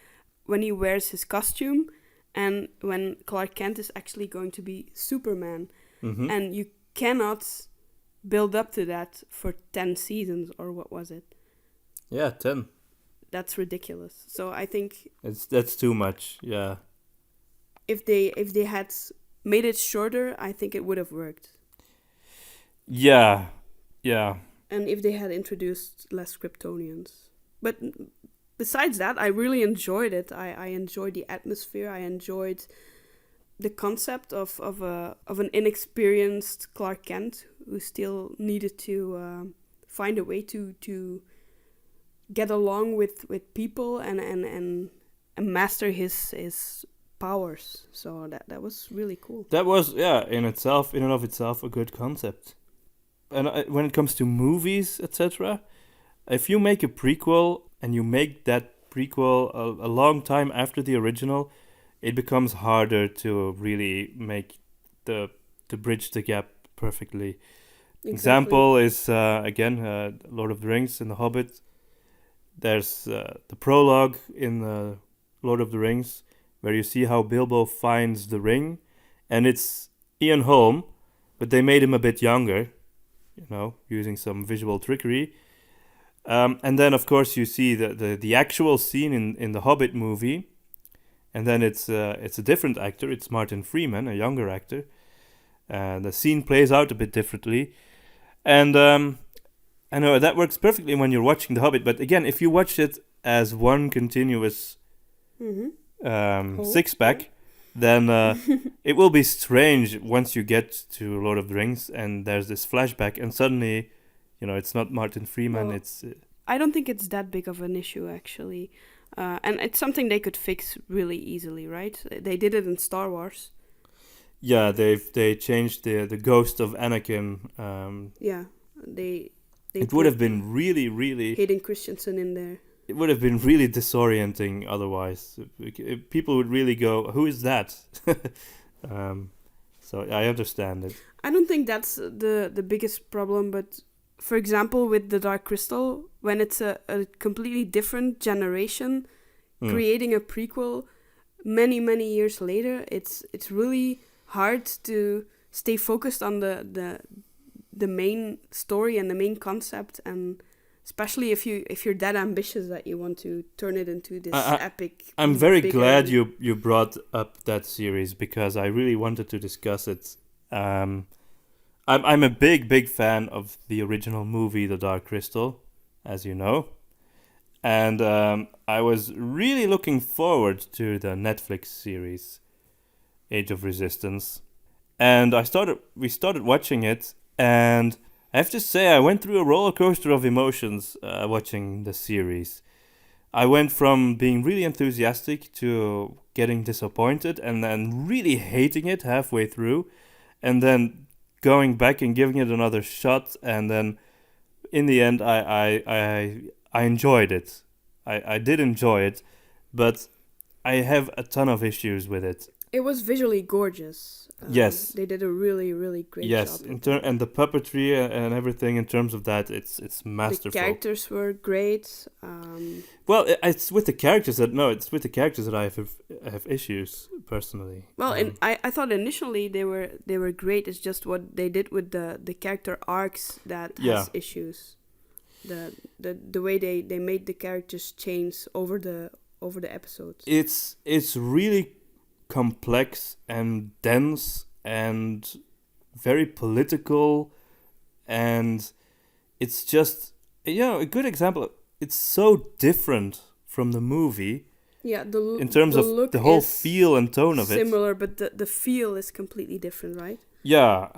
when he wears his costume, and when Clark Kent is actually going to be Superman. Mm-hmm. And you cannot build up to that for 10 seasons, or what was it? Yeah, 10. That's ridiculous. So I think that's too much. Yeah. If they had made it shorter, I think it would have worked. Yeah. And if they had introduced less Kryptonians. but besides that, I really enjoyed it. I enjoyed the atmosphere. I enjoyed the concept of an inexperienced Clark Kent who still needed to find a way to get along with people and master his powers. So that was really cool. That was, yeah, in and of itself, a good concept. And when it comes to movies, etc., if you make a prequel and you make that prequel a long time after the original, it becomes harder to really make to bridge the gap perfectly. Exactly. Example is again Lord of the Rings and the Hobbit. There's the prologue in Lord of the Rings where you see how Bilbo finds the ring, and it's Ian Holm, but they made him a bit younger, using some visual trickery. And then, of course, you see the actual scene in the Hobbit movie, and then it's a different actor. It's Martin Freeman, a younger actor. The scene plays out a bit differently, and I know that works perfectly when you're watching the Hobbit. But again, if you watch it as one continuous six-pack, then it will be strange once you get to Lord of the Rings and there's this flashback, and suddenly, it's not Martin Freeman. Well, it's I don't think it's that big of an issue, actually. And it's something they could fix really easily, right? They did it in Star Wars. Yeah, they changed the ghost of Anakin. Yeah, they it would have been really, really... Hayden Christensen in there. It would have been really disorienting otherwise. People would really go, who is that? So I understand it. I don't think that's the biggest problem, but for example, with the Dark Crystal, when it's a completely different generation creating a prequel many, many years later, it's really hard to stay focused on the main story and the main concept, and especially if you're that ambitious that you want to turn it into this epic. I'm very glad you brought up that series, because I really wanted to discuss it. I'm a big fan of the original movie, The Dark Crystal, as you know, and I was really looking forward to the Netflix series, Age of Resistance, and we started watching it, and I have to say I went through a roller coaster of emotions watching the series. I went from being really enthusiastic to getting disappointed, and then really hating it halfway through, and then going back and giving it another shot, and then in the end I enjoyed it. I did enjoy it, but I have a ton of issues with it. It was visually gorgeous. Yes. They did a really, really great job. Yes, and the puppetry and everything in terms of that, it's masterful. The characters were great. Well, it's with the characters that I have issues personally. Well, and I thought initially they were great. It's just what they did with the character arcs that has issues. The way they made the characters change over the episodes. It's really complex and dense and very political, and it's just a good example. It's so different from the movie. Yeah, in terms of the whole feel and tone of it. Similar, but the feel is completely different, right? Yeah.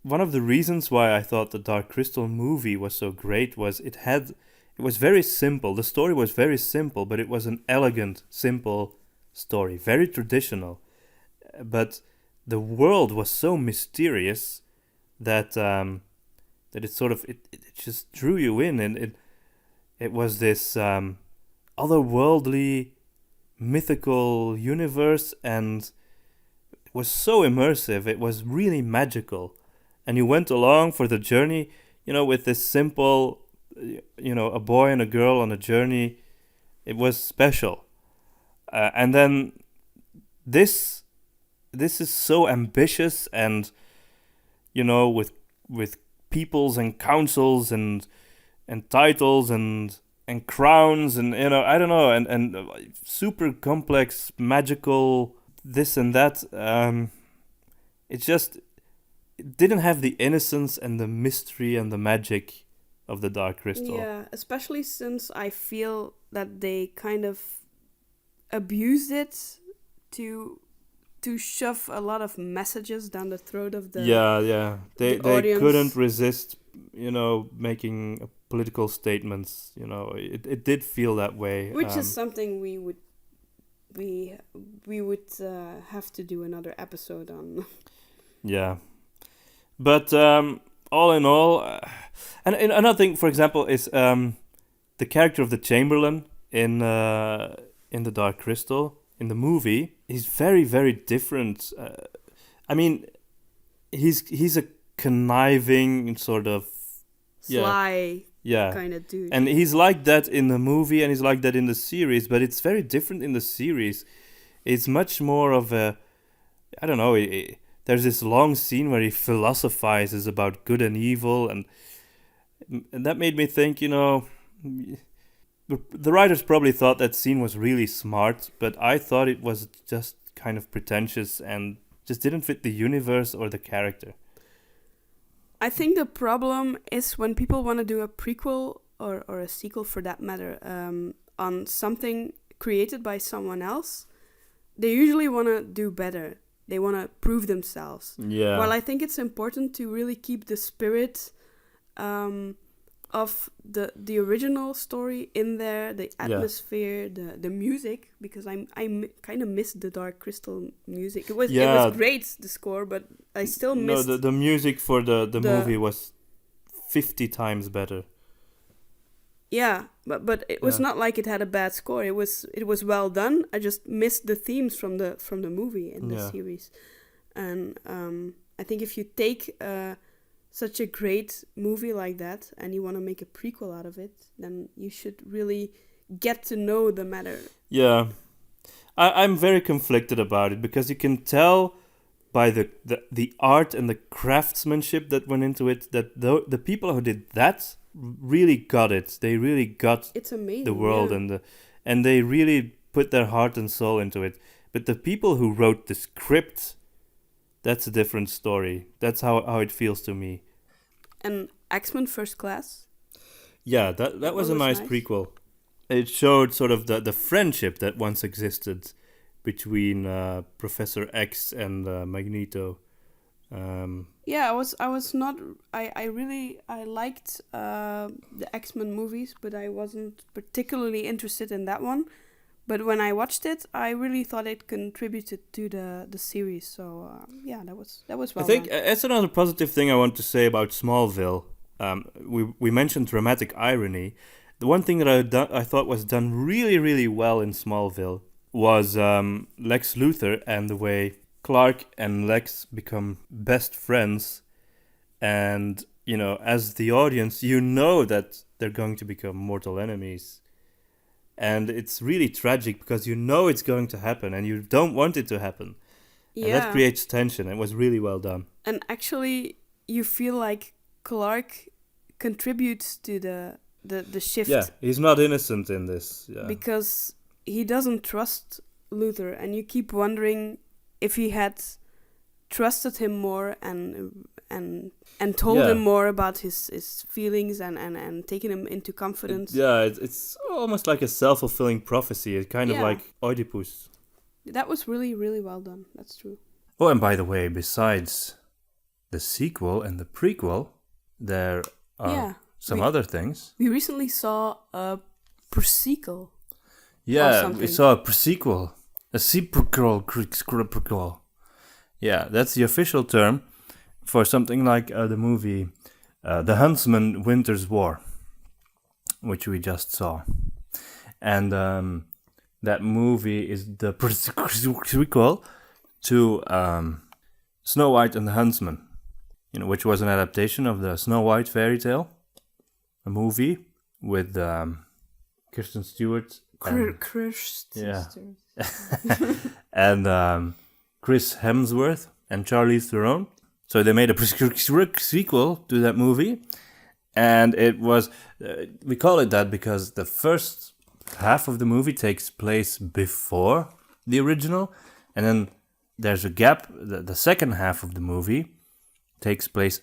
One of the reasons why I thought the Dark Crystal movie was so great was it was very simple. The story was very simple, but it was an elegant, simple story, very traditional, but the world was so mysterious that it sort of it just drew you in, and it was this otherworldly, mythical universe, and it was so immersive. It was really magical, and you went along for the journey, with this simple, a boy and a girl on a journey. It was special. And then this is so ambitious, and with peoples and councils and titles and crowns, and I don't know, and super complex magical this and that. It didn't have the innocence and the mystery and the magic of the Dark Crystal. Yeah, especially since I feel that they kind of abused it to shove a lot of messages down the throat of the They audience. couldn't resist, making political statements. It did feel that way. Which is something we would have to do another episode on. Yeah, but all in all, and another thing, for example, is the character of the Chamberlain in the Dark Crystal in the movie. He's very, very different. I mean, he's a conniving sort of sly kind of dude, and he's like that in the movie, and he's like that in the series. But it's very different in the series. It's much more of a, I don't know. There's this long scene where he philosophizes about good and evil, and that made me think, the writers probably thought that scene was really smart, but I thought it was just kind of pretentious and just didn't fit the universe or the character. I think the problem is when people want to do a prequel or a sequel for that matter on something created by someone else, they usually want to do better. They want to prove themselves. Yeah. Well, I think it's important to really keep the spirit of the original story in there, the atmosphere, the music, because I kind of missed the Dark Crystal music. It was great, the score, but I still missed. No, the music for the movie was 50 times better. Yeah, but it was not like it had a bad score. It was well done. I just missed the themes from the movie in the series, and I think if you take such a great movie like that and you want to make a prequel out of it, then you should really get to know the matter. Yeah, I'm very conflicted about it because you can tell by the art and the craftsmanship that went into it that the people who did that really got it. They really got it's amazing, the world and they really put their heart and soul into it. But the people who wrote the script, that's a different story. That's how it feels to me. And X-Men First Class? Yeah, that was a nice prequel. It showed sort of the friendship that once existed between Professor X and Magneto. Yeah, I liked the X-Men movies, but I wasn't particularly interested in that one. But when I watched it, I really thought it contributed to the series. So that was well I think done. That's another positive thing I want to say about Smallville. We mentioned dramatic irony. The one thing that I thought was done really, really well in Smallville was Lex Luthor and the way Clark and Lex become best friends. And, as the audience, that they're going to become mortal enemies. And it's really tragic because it's going to happen and you don't want it to happen. Yeah. And that creates tension. It was really well done. And actually, you feel like Clark contributes to the shift. Yeah, he's not innocent in this. Yeah. Because he doesn't trust Luthor, and you keep wondering if he had trusted him more and told him more about his feelings and taken him into confidence. It's almost like a self-fulfilling prophecy. It's kind of like Oedipus. That was really, really well done. That's true. Oh, and by the way, besides the sequel and the prequel, there are some other things. We recently saw a prsequel. Yeah, we saw a prsequel. A prequel. Yeah, that's the official term for something like the movie The Huntsman Winters War, which we just saw. And that movie is the prequel to Snow White and the Huntsman, which was an adaptation of the Snow White fairy tale, a movie with Kristen Stewart. And Chris Hemsworth and Charlize Theron. So they made a sequel to that movie, and it was we call it that because the first half of the movie takes place before the original, and then there's a gap. The second half of the movie takes place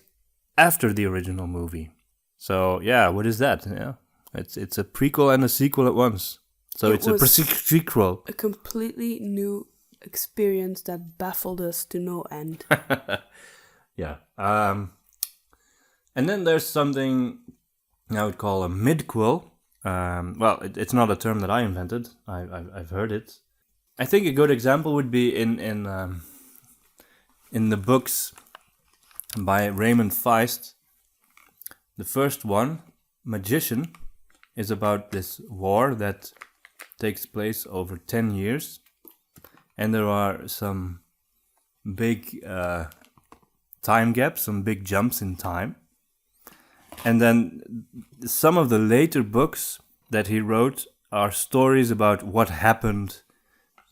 after the original movie. So yeah, what is that? Yeah, it's a prequel and a sequel at once. So it's a prequel. A completely new experience that baffled us to no end. Yeah. And then there's something I would call a midquel. Well, it's not a term that I invented. I've heard it. I think a good example would be in the books by Raymond Feist. The first one, Magician, is about this war that takes place over 10 years. And there are some big time gaps, some big jumps in time. And then some of the later books that he wrote are stories about what happened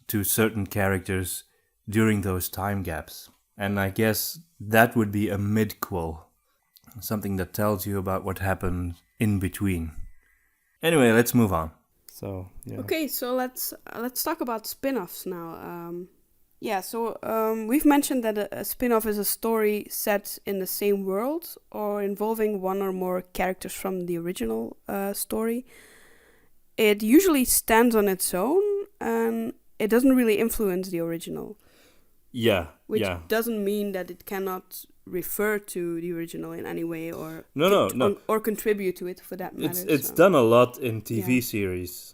to certain characters during those time gaps. And I guess that would be a midquel. Something that tells you about what happened in between. Anyway, let's move on. So, yeah. Okay, so let's talk about spin-offs now. We've mentioned that a spin-off is a story set in the same world or involving one or more characters from the original story. It usually stands on its own and it doesn't really influence the original. Yeah, which doesn't mean that it cannot refer to the original in any way or or contribute to it for that matter. It's done a lot in TV series.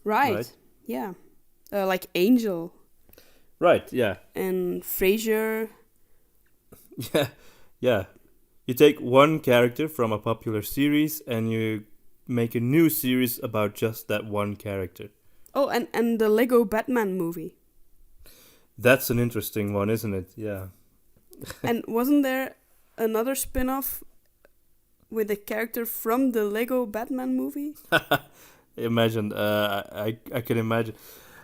Right. Yeah. Like Angel. Right, yeah. And Frasier. Yeah. You take one character from a popular series and you make a new series about just that one character. Oh, and the Lego Batman movie. That's an interesting one, isn't it? Yeah. And wasn't there another spin-off with a character from the Lego Batman movie? Imagine. I can imagine.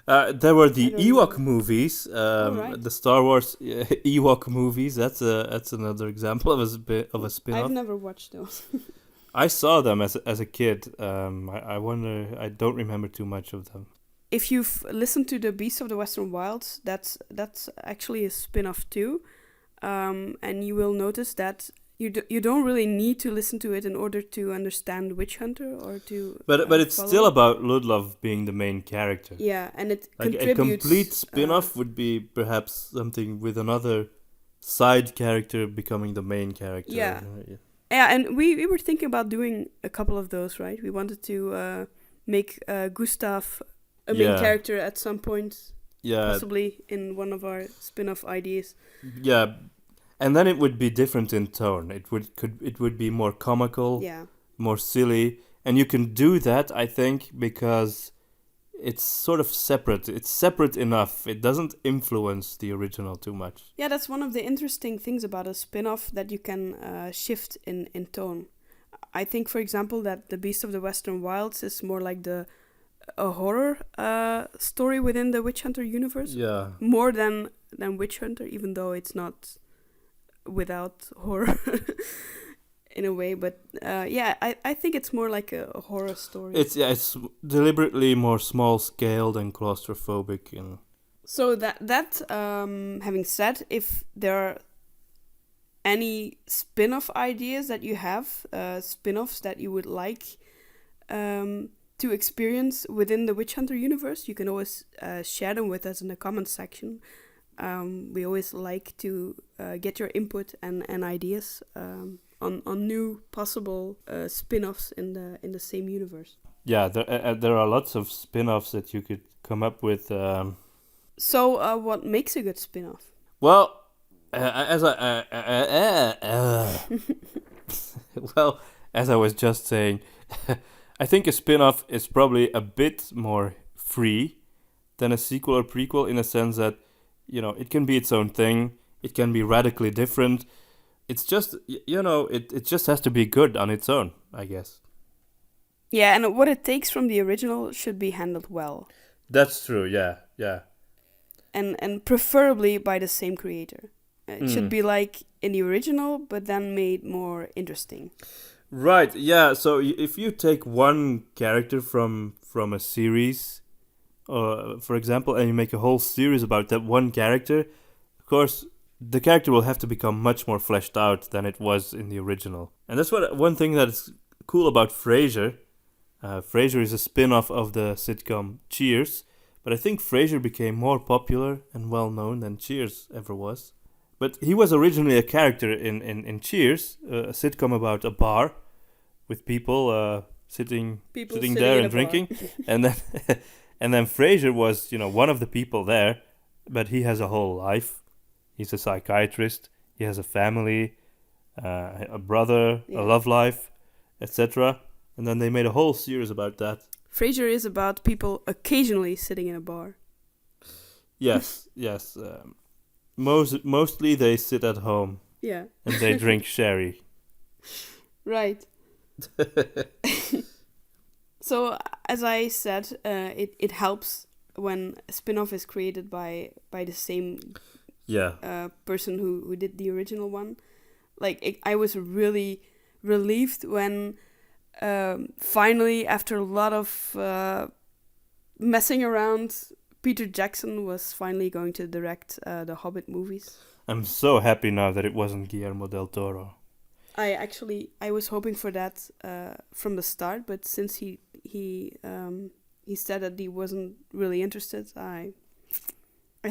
There were the Ewok movies, the Star Wars Ewok movies. That's another example of a spin-off. I've never watched those. I saw them as a kid. I wonder. I don't remember too much of them. If you've listened to The Beast of the Western Wilds, that's actually a spin-off too, and you will notice that you don't really need to listen to it in order to understand Witch Hunter or to. But it's still about Ludlov being the main character. Yeah, and it like contributes. A complete spin-off would be perhaps something with another side character becoming the main character. Yeah, and we were thinking about doing a couple of those, right? We wanted to make Gustav a main character at some point. Yeah. Possibly in one of our spin-off ideas. Yeah. And then it would be different in tone. It would be more comical, more silly, and you can do that, I think, because it's sort of separate. It's separate enough. It doesn't influence the original too much. Yeah, that's one of the interesting things about a spin-off, that you can shift in tone. I think, for example, that The Beast of the Western Wilds is more like a horror story within the Witch Hunter universe. Yeah. More than Witch Hunter, even though it's not without horror in a way, but I think it's more like a horror story. It's deliberately more small scaled and claustrophobic. So that having said, if there are any spin-off ideas that you have, spin-offs that you would like to experience within the Witch Hunter universe, you can always share them with us in the comments section. We always like to get your input and ideas on new possible spin-offs in the same universe. Yeah, there are lots of spin-offs that you could come up with. So what makes a good spin-off? Well, as I was just saying, I think a spin-off is probably a bit more free than a sequel or prequel, in a sense that, it can be its own thing. It can be radically different. It's just, it just has to be good on its own, I guess. Yeah, and what it takes from the original should be handled well. That's true, yeah. And preferably by the same creator. It should be like in the original, but then made more interesting. Right, yeah. So if you take one character from a series, for example, and you make a whole series about that one character, of course, the character will have to become much more fleshed out than it was in the original. And that's one thing that's cool about Frasier. Frasier is a spin-off of the sitcom Cheers, but I think Frasier became more popular and well-known than Cheers ever was. But he was originally a character in Cheers, a sitcom about a bar with people sitting there and drinking. and then and then Frasier was, one of the people there, but he has a whole life. He's a psychiatrist. He has a family, a brother, a love life, etc. And then they made a whole series about that. Frasier is about people occasionally sitting in a bar. Yes. Mostly they sit at home. Yeah. And they drink sherry. Right. So, as I said, it helps when a spin-off is created by the same person who did the original one. Like, I was really relieved when finally, after a lot of messing around, Peter Jackson was finally going to direct the Hobbit movies. I'm so happy now that it wasn't Guillermo del Toro. I was hoping for that from the start, but since he said that he wasn't really interested, I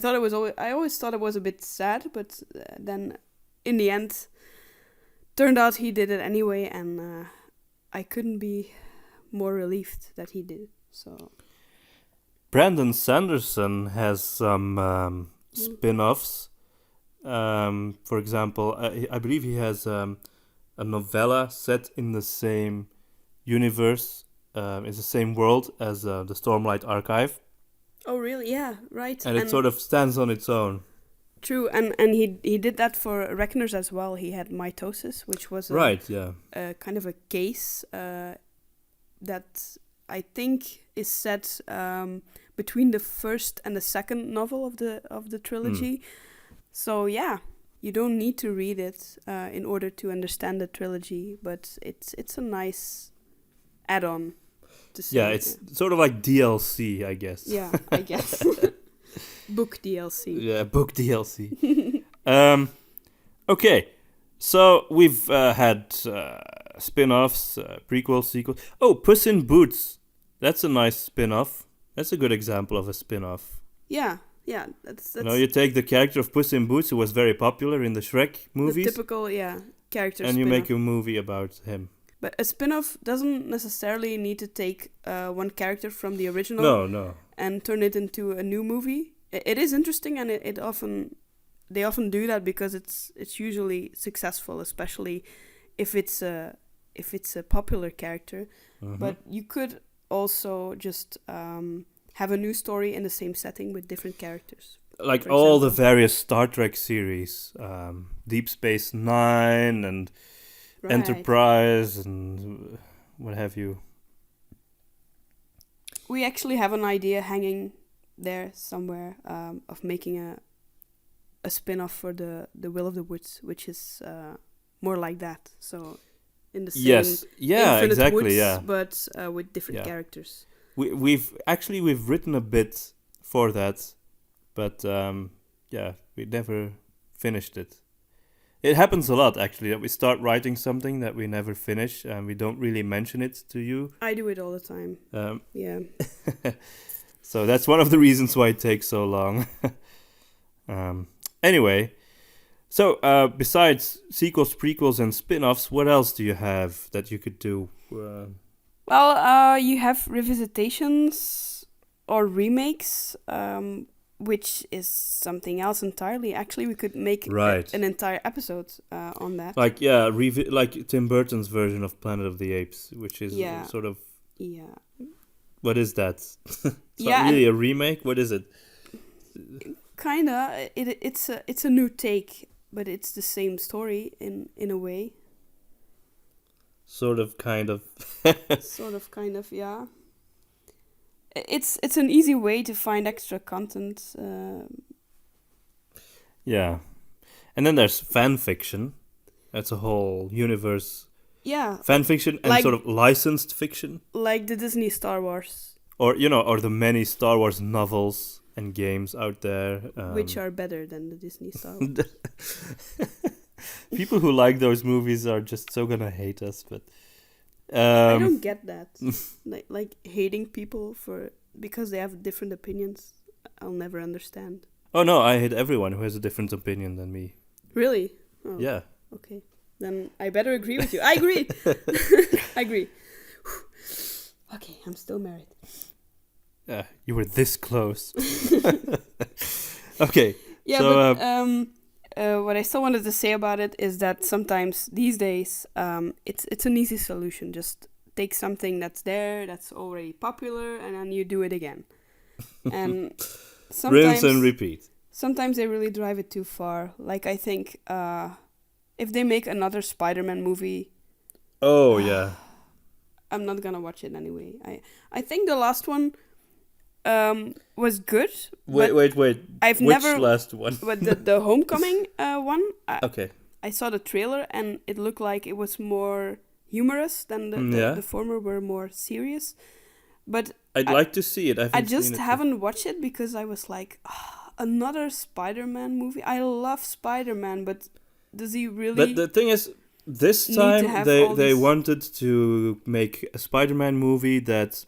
always thought it was a bit sad, but then in the end, turned out he did it anyway, and I couldn't be more relieved that he did. So, Brandon Sanderson has some spin-offs. For example, I believe he has a novella set in the same universe, in the same world as the Stormlight Archive. Oh, really? Yeah, right. And it sort of stands on its own. True, and he did that for Reckoners as well. He had Mitosis, which was a kind of a case that I think is set between the first and the second novel of the trilogy. So yeah, you don't need to read it in order to understand the trilogy, but it's a nice add-on to see. Yeah, it's sort of like DLC, I guess. Yeah, I guess. Book DLC. Yeah, book DLC. Okay, so we've had spin-offs, prequels, sequels. Oh, Puss in Boots. That's a nice spin-off. That's a good example of a spin-off. Yeah, that's you take the character of Puss in Boots, who was very popular in the Shrek movies. The typical, character and spin-off. you make a movie about him. But a spin-off doesn't necessarily need to take one character from the original No. and turn it into a new movie. It is interesting, and they often do that because it's usually successful, especially if it's a popular character. Mm-hmm. But you could also just have a new story in the same setting with different characters. Like all the various Star Trek series, Deep Space Nine and Enterprise and what have you. We actually have an idea hanging there somewhere of making a spin-off for the Will of the Woods, which is more like that. So in the same Infinite Woods, but with different characters. We've written a bit for that, but we never finished it. It happens a lot, actually, that we start writing something that we never finish, and we don't really mention it to you. I do it all the time. Yeah. So that's one of the reasons why it takes so long. Anyway, so besides sequels, prequels, and spin-offs, what else do you have that you could do? Well, you have revisitations or remakes, which is something else entirely. Actually, we could make an entire episode on that. Like like Tim Burton's version of Planet of the Apes, which is sort of... Yeah. What is that? It's not really a remake? What is it? Kinda. It's a new take, but it's the same story in a way. Sort of, kind of. Sort of, kind of, yeah. It's an easy way to find extra content. Yeah. And then there's fan fiction. That's a whole universe. Yeah. Fan fiction and sort of licensed fiction. Like the Disney Star Wars. Or the many Star Wars novels and games out there. Which are better than the Disney Star Wars. People who like those movies are just so gonna hate us, but I don't get that. like hating people because they have different opinions. I'll never understand. Oh no, I hate everyone who has a different opinion than me. Really? Oh, Yeah. Okay. Then I better agree with you. I agree. I agree. Okay, I'm still married. You were this close. Okay. Yeah, so, but what I still wanted to say about it is that sometimes these days it's an easy solution. Just take something that's there, that's already popular, and then you do it again. And rinse and repeat. Sometimes they really drive it too far. Like, I think if they make another Spider-Man movie... Oh, yeah. I'm not gonna watch it anyway. I think the last one was good. Wait. Which last one? But the Homecoming one. Okay. I saw the trailer and it looked like it was more humorous than the former were more serious. But I'd like to see it. I just haven't watched it because I was like, another Spider-Man movie. I love Spider-Man, but does he really? But the thing is, this time they wanted to make a Spider-Man movie that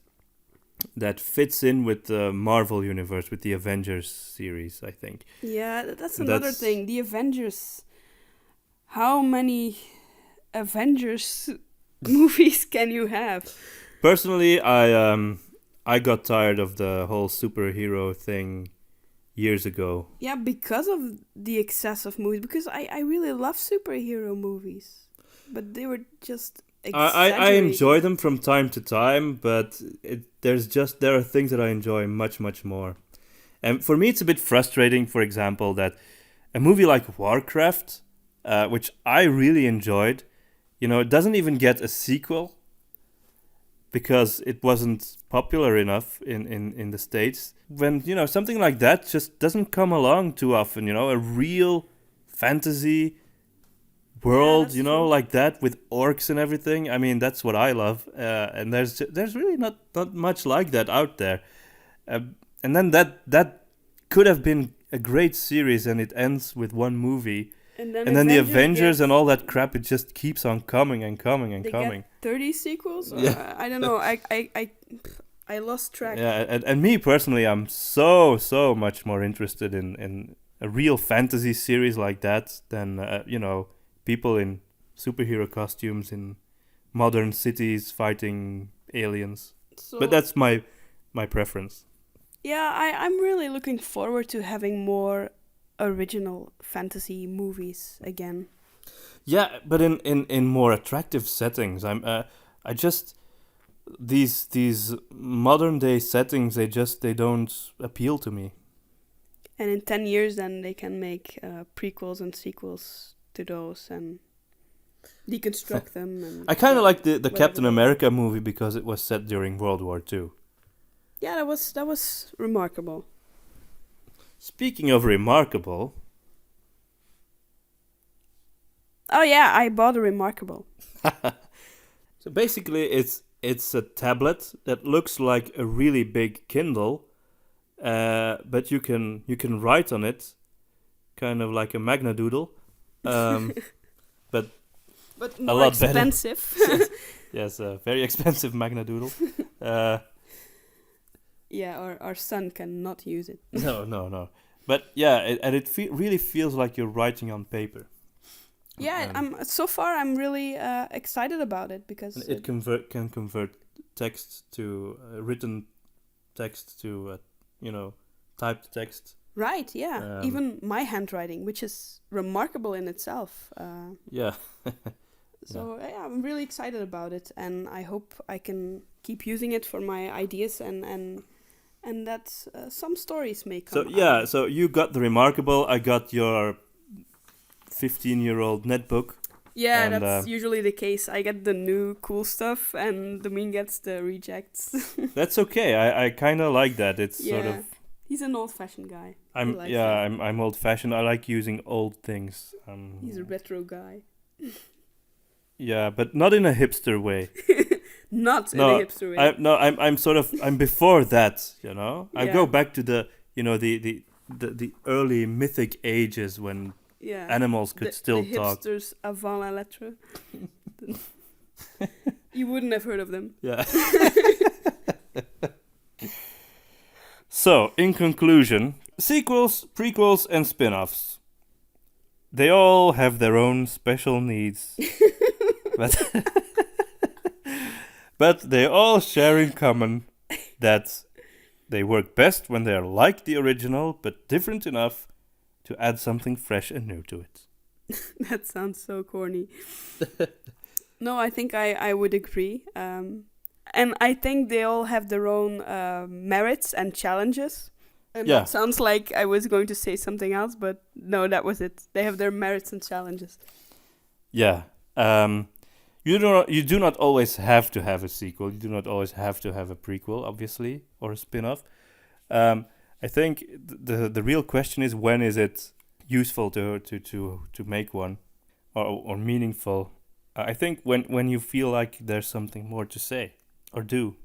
fits in with the Marvel universe, with the Avengers series, I think. Yeah, that's another thing. The Avengers. How many Avengers movies can you have? Personally, I got tired of the whole superhero thing years ago. Yeah, because of the excess of movies. Because I really love superhero movies. But they were just exaggerated. I enjoy them from time to time, but there are things that I enjoy much, much more. And for me, it's a bit frustrating, for example, that a movie like Warcraft, which I really enjoyed, it doesn't even get a sequel because it wasn't popular enough in the States. When, something like that just doesn't come along too often, a real fantasy world, like that with orcs and everything. I mean, that's what I love. And there's really not much like that out there. And then that could have been a great series and it ends with one movie. And then the Avengers and all that crap, it just keeps on coming and coming and coming. Get 30 sequels? Yeah. I don't know. I lost track. Yeah, and me personally, I'm so much more interested in a real fantasy series like that than, people in superhero costumes in modern cities fighting aliens. But that's my preference. Yeah, I'm really looking forward to having more original fantasy movies again. Yeah, but in more attractive settings. These modern day settings, they don't appeal to me. And in 10 years then they can make prequels and sequels to those and deconstruct them. And I kind of like the Captain America movie because it was set during World War II. Yeah, that was remarkable. Speaking of remarkable... Oh yeah, I bought a Remarkable. So basically it's a tablet that looks like a really big Kindle, but you can write on it, kind of like a Magnadoodle, but more a lot expensive. Better. Yes, a very expensive Magnadoodle. Yeah, our son cannot use it. No. But yeah, it really feels like you're writing on paper. Yeah, I'm really excited about it because it can convert text to written text to typed text. Right. Yeah. Even my handwriting, which is remarkable in itself. Yeah. So yeah, I'm really excited about it, and I hope I can keep using it for my ideas and that some stories may come. So yeah, so you got the Remarkable. I got your 15-year-old netbook. Yeah, and that's usually the case. I get the new cool stuff, and Domien gets the rejects. That's okay. I kind of like that. It's sort of. He's an old-fashioned guy. I'm old-fashioned. I like using old things. He's a retro guy. Yeah, but not in a hipster way. Not in a hipster way. I'm before that, I go back to the, the early mythic ages when animals could still the talk. hipsters avant la lettre. You wouldn't have heard of them. Yeah. So, in conclusion, sequels, prequels, and spin-offs. They all have their own special needs. But they all share in common that they work best when they are like the original, but different enough to add something fresh and new to it. That sounds so corny. No, I think I would agree. And I think they all have their own merits and challenges. And it sounds like I was going to say something else, but no, that was it. They have their merits and challenges. Yeah. You do not always have to have a sequel. You do not always have to have a prequel, obviously, or a spin-off. I think the real question is, when is it useful to make one or meaningful? I think when you feel like there's something more to say or do.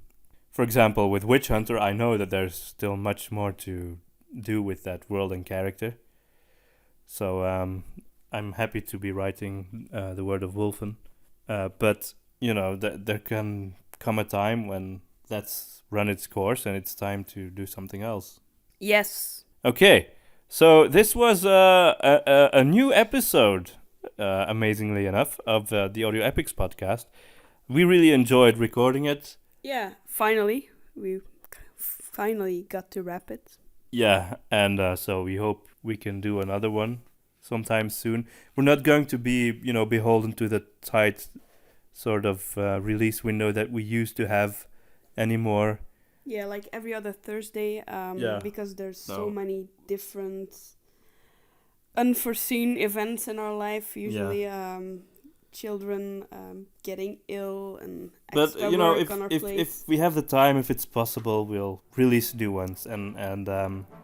For example, with Witch Hunter, I know that there's still much more to do with that world and character. So I'm happy to be writing The Word of Wolfen. But, there can come a time when that's run its course and it's time to do something else. Yes. Okay, so this was a new episode, amazingly enough, of the Audio Epics podcast. We really enjoyed recording it. Yeah, finally. We finally got to wrap it. Yeah, and so we hope we can do another one sometime soon. We're not going to be, beholden to the tight sort of release window that we used to have anymore. Yeah, like every other Thursday, because there's so many different unforeseen events in our life. Usually, children getting ill and extra work on our plates. If we have the time, if it's possible, we'll release new ones, and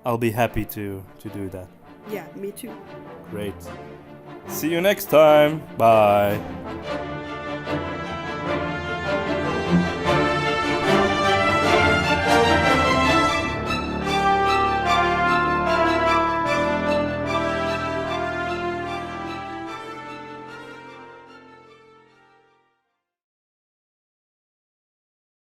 I'll be happy to do that. Yeah, me too. Great. See you next time. Bye.